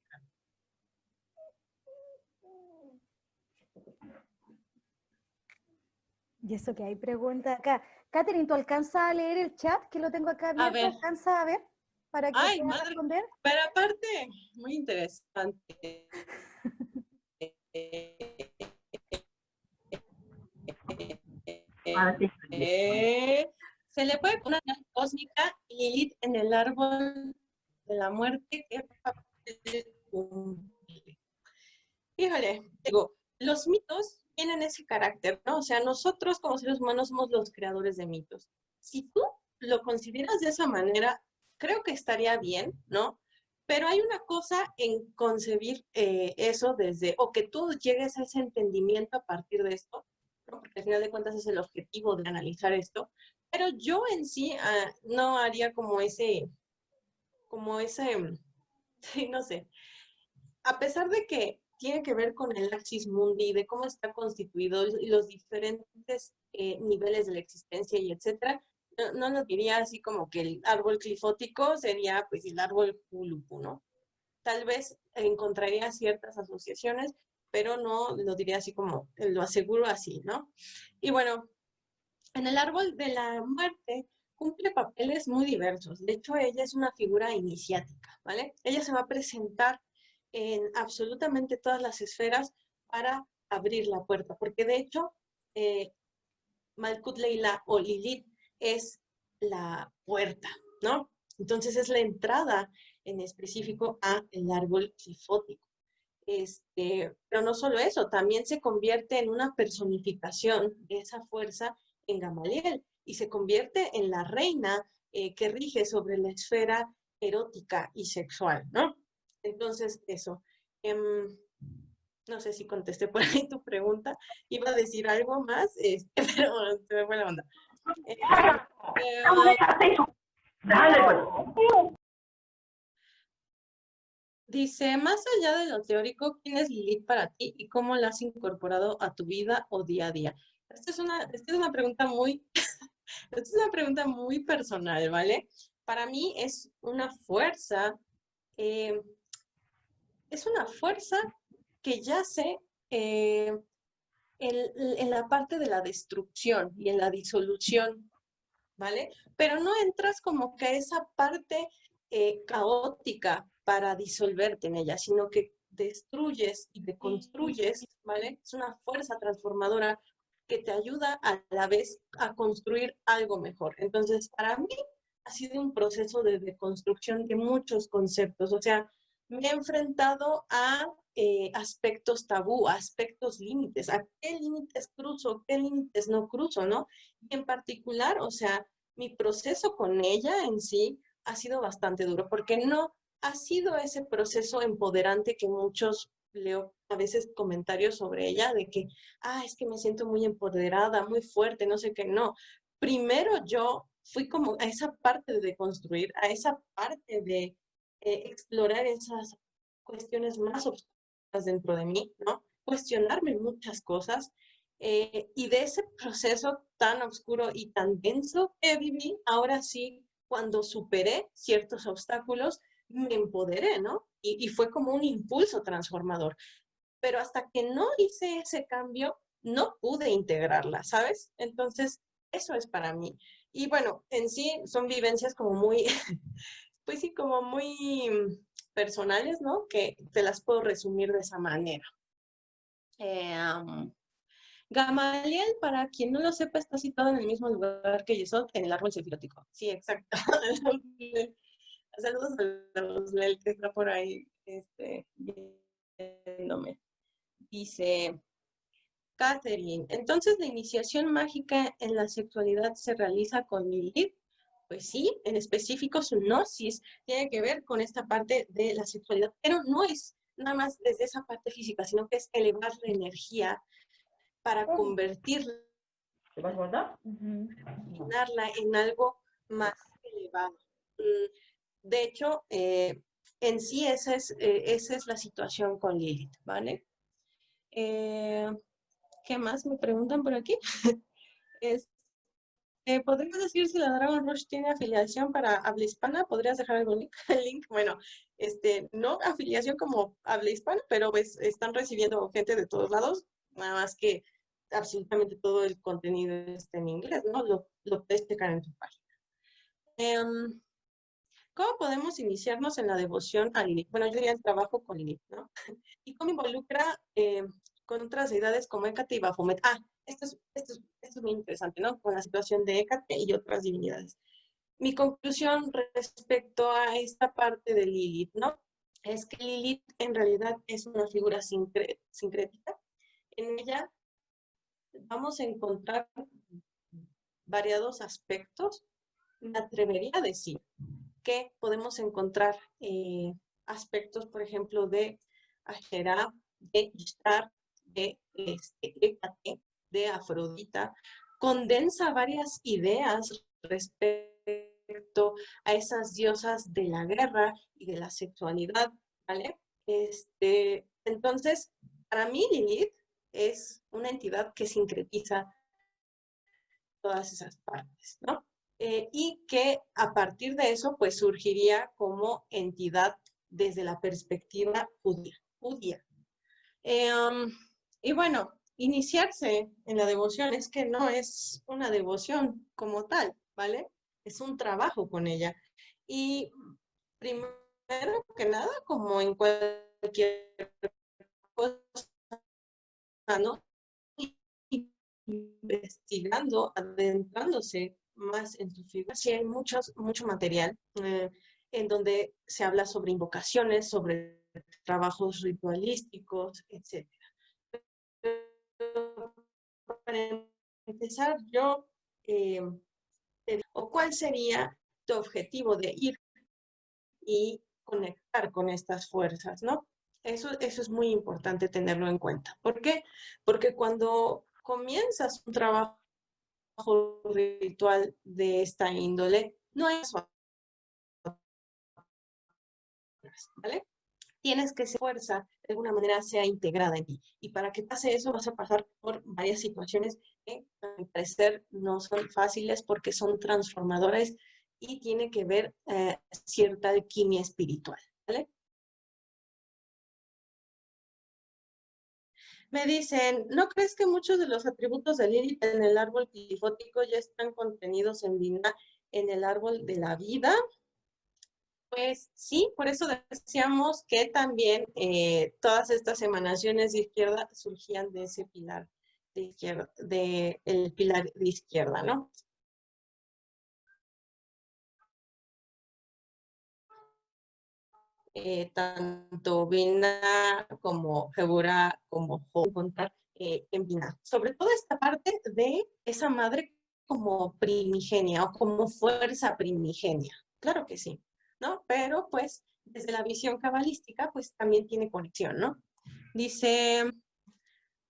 A: Y eso que hay preguntas acá. Catherine, ¿tú alcanzas a leer el chat? Que lo tengo acá abierto. ¿Alcanzas a ver? Para que
B: ay,
A: puedas
B: madre,
A: responder.
B: pero aparte, muy interesante. Se le puede poner una cósmica Lilith en el árbol de la muerte. Híjole, digo, los mitos tienen ese carácter, ¿no? O sea, nosotros como seres humanos somos los creadores de mitos. Si tú lo consideras de esa manera, creo que estaría bien, ¿no? Pero hay una cosa en concebir eso desde, o que tú llegues a ese entendimiento a partir de esto, ¿no? Porque al final de cuentas es el objetivo de analizar esto, pero yo en sí no haría como ese, no sé, a pesar de que tiene que ver con el Axis Mundi, de cómo está constituido y los diferentes niveles de la existencia y etcétera, no lo diría así como que el árbol clifótico sería pues el árbol Culupu, ¿no? tal vez encontraría ciertas asociaciones, pero no lo diría así como, lo aseguro así, ¿no? Y bueno, en el árbol de la muerte cumple papeles muy diversos. De hecho, ella es una figura iniciática, ¿vale? Ella se va a presentar en absolutamente todas las esferas para abrir la puerta, porque de hecho, Malkut Leila o Lilith es la puerta, ¿no? Entonces es la entrada en específico a el árbol sifótico. Pero no solo eso, también se convierte en una personificación de esa fuerza en Gamaliel y se convierte en la reina que rige sobre la esfera erótica y sexual, ¿no? Entonces, eso. No sé si contesté por ahí tu pregunta. Iba a decir algo más, pero se me fue la onda. Dice, más allá de lo teórico, ¿quién es Lilith para ti y cómo la has incorporado a tu vida o día a día? Esta es una pregunta muy, esta es una pregunta muy personal, ¿vale? Para mí es una fuerza que yace en la parte de la destrucción y en la disolución, ¿vale? Pero no entras como que a esa parte caótica para disolverte en ella, sino que destruyes y deconstruyes, ¿vale? Es una fuerza transformadora que te ayuda a la vez a construir algo mejor. Entonces, para mí ha sido un proceso de deconstrucción de muchos conceptos, o sea, me he enfrentado a aspectos tabú, aspectos límites, a qué límites cruzo, qué límites no cruzo, ¿no? Y en particular, o sea, mi proceso con ella en sí ha sido bastante duro, porque no ha sido ese proceso empoderante que muchos leo a veces comentarios sobre ella, de que, es que me siento muy empoderada, muy fuerte, no sé qué, no. Primero yo fui como a esa parte de construir, a esa parte de explorar esas cuestiones más oscuras dentro de mí, ¿no? Cuestionarme muchas cosas. Y de ese proceso tan oscuro y tan denso que viví, ahora sí, cuando superé ciertos obstáculos, me empoderé, ¿no? Y fue como un impulso transformador. Pero hasta que no hice ese cambio, no pude integrarla, ¿sabes? Entonces, eso es para mí. Y bueno, en sí son vivencias como muy, pues sí, como muy personales, ¿no? Que te las puedo resumir de esa manera. Gamaliel, para quien no lo sepa, está situado en el mismo lugar que Yesod, en el árbol sefirótico. Sí, exacto. Saludos a los Lel que está por ahí viéndome. Dice Catherine, entonces la iniciación mágica en la sexualidad se realiza con Lilith. Pues sí, en específico su gnosis tiene que ver con esta parte de la sexualidad, pero no es nada más desde esa parte física, sino que es elevar la energía para convertirla en algo más elevado. De hecho, en sí esa es la situación con Lilith, ¿vale? ¿Qué más me preguntan por aquí? ¿Podrías decir si la Dragon Rush tiene afiliación para habla hispana? ¿Podrías dejar algún link? Link? Bueno, no afiliación como habla hispana, pero pues están recibiendo gente de todos lados, nada más que absolutamente todo el contenido está en inglés, ¿no? Lo puedes checar en tu página. ¿Cómo podemos iniciarnos en la devoción a Lilith? Bueno, yo diría el trabajo con Lilith, ¿no? ¿Y cómo involucra con otras deidades como Hécate y Baphomet? Esto es muy interesante, ¿no? Con la situación de Hécate y otras divinidades. Mi conclusión respecto a esta parte de Lilith, ¿no? Es que Lilith en realidad es una figura sincrética. En ella vamos a encontrar variados aspectos. Me atrevería a decir que podemos encontrar aspectos, por ejemplo, de Asherah, de Ishtar, de Hécate, de Afrodita. Condensa varias ideas respecto a esas diosas de la guerra y de la sexualidad, ¿vale? Entonces, para mí Lilith es una entidad que sincretiza todas esas partes, ¿no? Y que a partir de eso, pues surgiría como entidad desde la perspectiva judía. Y bueno, iniciarse en la devoción es que no es una devoción como tal, ¿vale? Es un trabajo con ella. Y primero que nada, como en cualquier cosa, ¿no? Investigando, adentrándose más en tu figura. Sí, hay mucho material en donde se habla sobre invocaciones, sobre trabajos ritualísticos, etc. Para empezar, yo te digo, ¿cuál sería tu objetivo de ir y conectar con estas fuerzas, ¿no? Eso es muy importante tenerlo en cuenta. ¿Por qué? Porque cuando comienzas un trabajo ritual de esta índole, no es ¿vale? Tienes que ser fuerza, de alguna manera sea integrada en ti. Y para que pase eso vas a pasar por varias situaciones que a mi parecer no son fáciles porque son transformadoras y tiene que ver cierta alquimia espiritual, ¿vale? Me dicen, ¿no crees que muchos de los atributos de Lilith en el árbol clifótico ya están contenidos en Binah en el árbol de la vida? Pues sí, por eso decíamos que también todas estas emanaciones de izquierda surgían de ese pilar de izquierda, del pilar de izquierda, ¿no? Tanto Binah como Geburah como contar en Binah. Sobre todo esta parte de esa madre como primigenia o como fuerza primigenia. Claro que sí, ¿no? Pero pues desde la visión cabalística pues también tiene conexión, ¿no? Dice,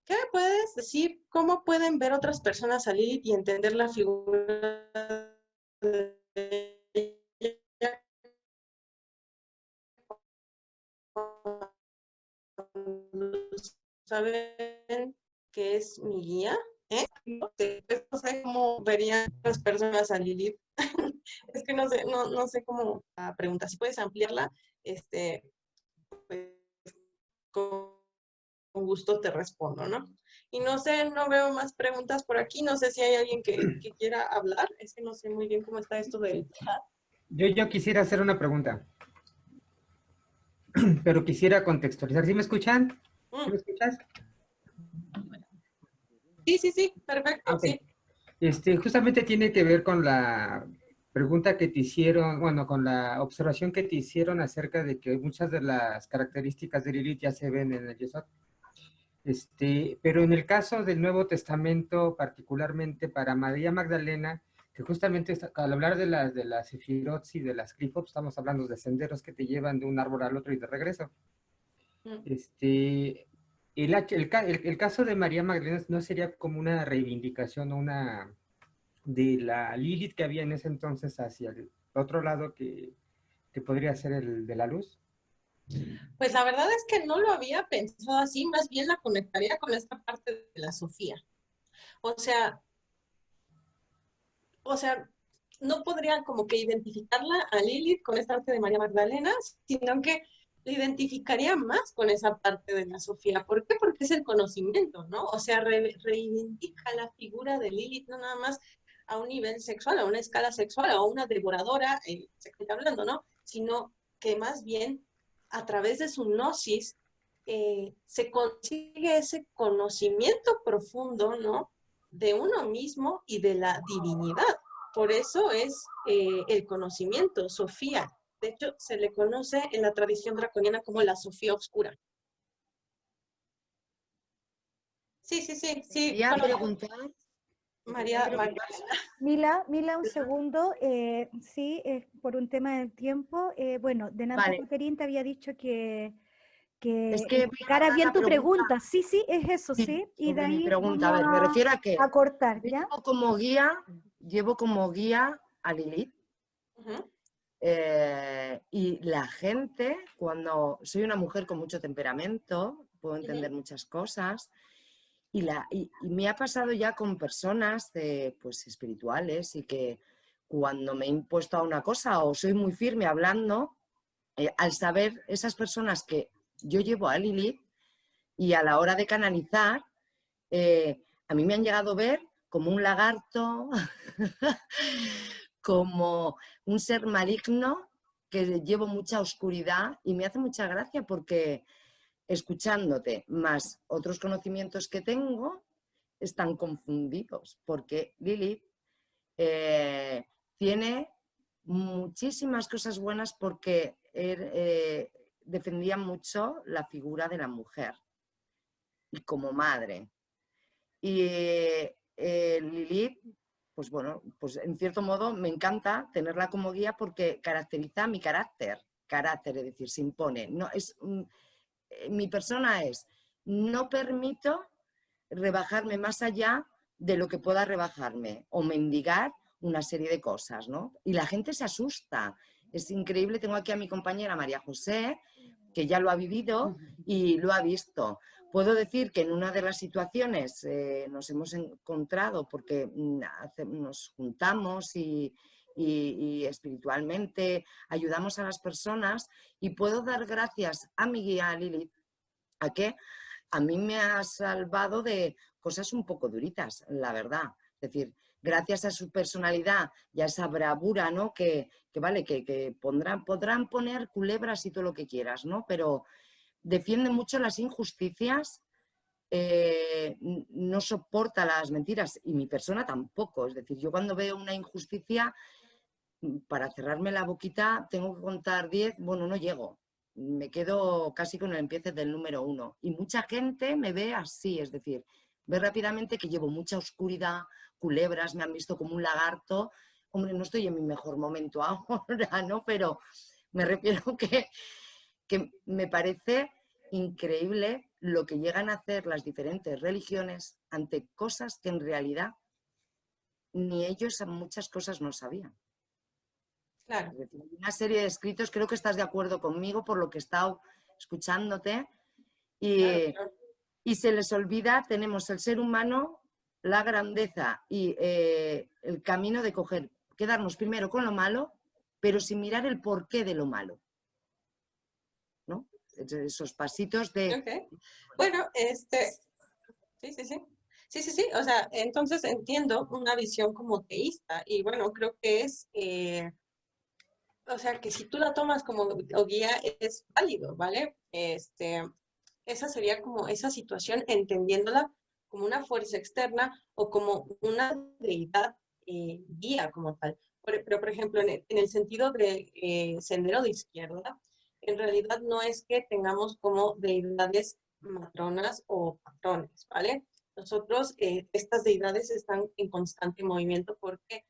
B: ¿qué me puedes decir? ¿Cómo pueden ver otras personas salir y entender la figura de ella saben que es mi guía? No sé cómo verían las personas a Lilith. Es que no sé cómo preguntar. Si puedes ampliarla, pues, con gusto te respondo, ¿no? Y no sé, no veo más preguntas por aquí. No sé si hay alguien que quiera hablar. Es que no sé muy bien cómo está esto del chat.
H: Yo quisiera hacer una pregunta, pero quisiera contextualizar. ¿Sí me escuchan? ¿Sí me escuchas?
B: Sí, perfecto,
H: Ok.
B: sí.
H: Justamente tiene que ver con la pregunta que te hicieron, bueno, con la observación que te hicieron acerca de que muchas de las características de Lilith ya se ven en el Yesod. Pero en el caso del Nuevo Testamento, particularmente para María Magdalena, que justamente al hablar de las Sefirot y de las Clifot, estamos hablando de senderos que te llevan de un árbol al otro y de regreso. El caso de María Magdalena no sería como una reivindicación o una de la Lilith que había en ese entonces hacia el otro lado que podría ser el de la luz.
B: Pues la verdad es que no lo había pensado así, más bien la conectaría con esta parte de la Sofía. O sea, no podría como que identificarla a Lilith con esta parte de María Magdalena, sino que la identificaría más con esa parte de la Sofía. ¿Por qué? Porque es el conocimiento, ¿no? O sea, reivindica la figura de Lilith, no nada más a un nivel sexual, a una escala sexual, a una devoradora, se está hablando, ¿no? Sino que más bien a través de su gnosis se consigue ese conocimiento profundo, ¿no? De uno mismo y de la divinidad. Por eso es el conocimiento, Sofía. De hecho, se le conoce en la tradición draconiana como la Sofía Oscura. Sí.
I: Quería preguntar.
B: María.
A: Mila, un segundo. Sí, por un tema del tiempo. Bueno, Denanto Coterín te había dicho que
I: es que
A: explicara bien tu pregunta. Sí, es eso, sí. Y de ahí
I: mi pregunta, a ver, me refiero a que
A: cortar, ¿ya?
I: Llevo como guía a Lilith. Y la gente, cuando soy una mujer con mucho temperamento, puedo entender muchas cosas. Y me ha pasado ya con personas pues, espirituales y que cuando me he impuesto a una cosa o soy muy firme hablando, al saber esas personas que yo llevo a Lilith y a la hora de canalizar, a mí me han llegado a ver como un lagarto, como un ser maligno, que llevo mucha oscuridad y me hace mucha gracia porque escuchándote más otros conocimientos que tengo están confundidos porque Lilith tiene muchísimas cosas buenas porque defendía mucho la figura de la mujer y como madre. Y Lilith, pues bueno, pues en cierto modo me encanta tenerla como guía porque caracteriza mi carácter, es decir, se impone. No, mi persona es, no permito rebajarme más allá de lo que pueda rebajarme o mendigar una serie de cosas, ¿no? Y la gente se asusta. Es increíble, tengo aquí a mi compañera María José, que ya lo ha vivido y lo ha visto. Puedo decir que en una de las situaciones nos hemos encontrado porque nos juntamos y espiritualmente ayudamos a las personas y puedo dar gracias a mi guía Lilith a que a mí me ha salvado de cosas un poco duritas, la verdad. Es decir, gracias a su personalidad y a esa bravura, ¿no? Que podrán poner culebras y todo lo que quieras, ¿no? Pero defiende mucho las injusticias, no soporta las mentiras y mi persona tampoco. Es decir, yo cuando veo una injusticia, para cerrarme la boquita tengo que contar 10, bueno, no llego. Me quedo casi con el empiece del número 1. Y mucha gente me ve así, es decir, ve rápidamente que llevo mucha oscuridad, culebras, me han visto como un lagarto. Hombre, no estoy en mi mejor momento ahora, ¿no? Pero me refiero que me parece increíble lo que llegan a hacer las diferentes religiones ante cosas que en realidad ni ellos muchas cosas no sabían.
B: Claro.
I: Es decir, una serie de escritos, creo que estás de acuerdo conmigo por lo que he estado escuchándote, y se les olvida, tenemos el ser humano, la grandeza y el camino de quedarnos primero con lo malo, pero sin mirar el porqué de lo malo, ¿no? Esos pasitos de...
B: Okay. Bueno, sí, o sea, entonces entiendo una visión como teísta y bueno, creo que es, o sea, que si tú la tomas como guía es válido, ¿vale? Esa sería como esa situación entendiéndola como una fuerza externa o como una deidad guía como tal. Pero, por ejemplo, en el sentido de sendero de izquierda, en realidad no es que tengamos como deidades matronas o patrones, ¿vale? Nosotros, estas deidades están en constante movimiento porque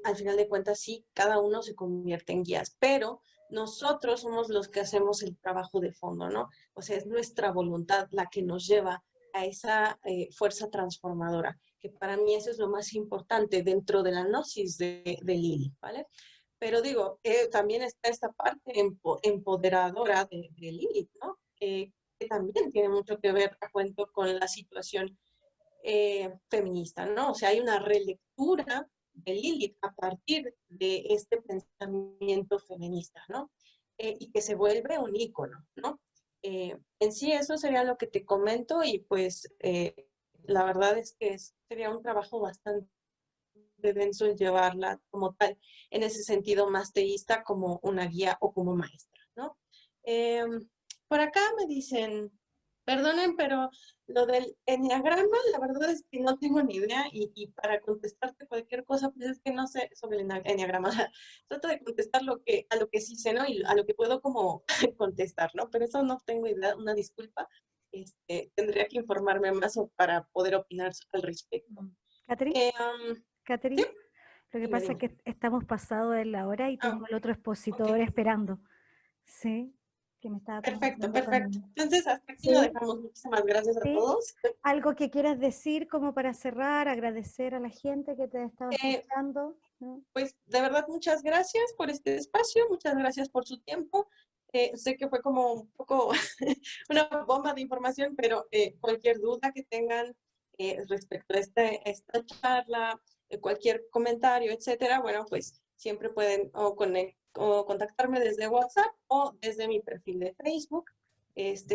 B: al final de cuentas sí, cada uno se convierte en guías, pero nosotros somos los que hacemos el trabajo de fondo, ¿no? O sea, es nuestra voluntad la que nos lleva a esa fuerza transformadora, que para mí eso es lo más importante dentro de la gnosis de Lilith, ¿vale? Pero digo, también está esta parte empoderadora de Lilith, ¿no? Que también tiene mucho que ver, a cuento, con la situación feminista, ¿no? O sea, hay una relectura de Lilith a partir de este pensamiento feminista, ¿no? Y que se vuelve un ícono, ¿no? En sí eso sería lo que te comento y pues la verdad es que sería un trabajo bastante denso el llevarla como tal, en ese sentido más teísta como una guía o como maestra, ¿no? Por acá me dicen, perdonen, pero lo del enneagrama, la verdad es que no tengo ni idea y para contestarte cualquier cosa, pues es que no sé sobre el enneagrama. Trato de contestar a lo que sí sé, ¿no? Y a lo que puedo como contestar, ¿no? Pero eso no tengo idea, una disculpa. Tendría que informarme más para poder opinar al respecto.
A: Catherine,
B: ¿sí?
A: Lo que pasa es que estamos pasados de la hora y tengo al otro expositor esperando. Sí. Que me estaba
B: perfecto.
A: Con...
B: Entonces, hasta aquí lo dejamos. Muchísimas gracias a todos.
A: ¿Algo que quieras decir como para cerrar, agradecer a la gente que te estaba escuchando?
B: Pues, de verdad, muchas gracias por este espacio, muchas gracias por su tiempo. Sé que fue como un poco una bomba de información, pero cualquier duda que tengan respecto a esta charla, cualquier comentario, etcétera, bueno, pues siempre pueden o contactarme desde WhatsApp o desde mi perfil de Facebook.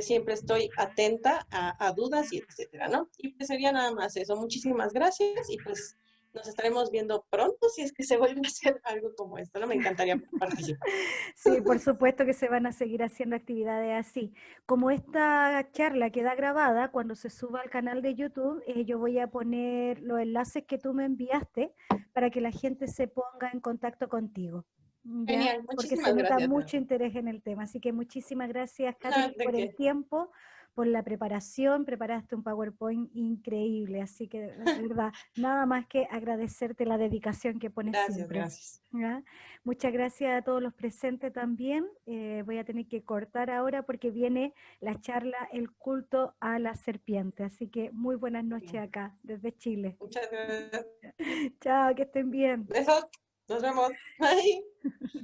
B: Siempre estoy atenta a dudas y etcétera, ¿no? Y pues sería nada más eso. Muchísimas gracias y pues nos estaremos viendo pronto si es que se vuelve a hacer algo como esto, ¿no? Me encantaría participar.
A: Sí, por supuesto que se van a seguir haciendo actividades así. Como esta charla queda grabada, cuando se suba al canal de YouTube, yo voy a poner los enlaces que tú me enviaste para que la gente se ponga en contacto contigo. ¿Ya?
B: Genial,
A: Porque se
B: muchísimas
A: nota
B: gracias.
A: mucho interés en el tema. Así que muchísimas gracias,
B: No,
A: Katy,
B: ¿de
A: por
B: qué?
A: el tiempo, por la preparación. Preparaste un PowerPoint increíble. Así que, de verdad, nada más que agradecerte la dedicación que pones
B: Gracias,
A: siempre.
B: gracias.
A: ¿Ya? Muchas gracias a todos los presentes también. Voy a tener que cortar ahora porque viene la charla El culto a la serpiente. Así que muy buenas noches acá, desde Chile.
B: Muchas gracias.
A: Chao, que estén bien.
B: Besos. Nos vemos. Bye.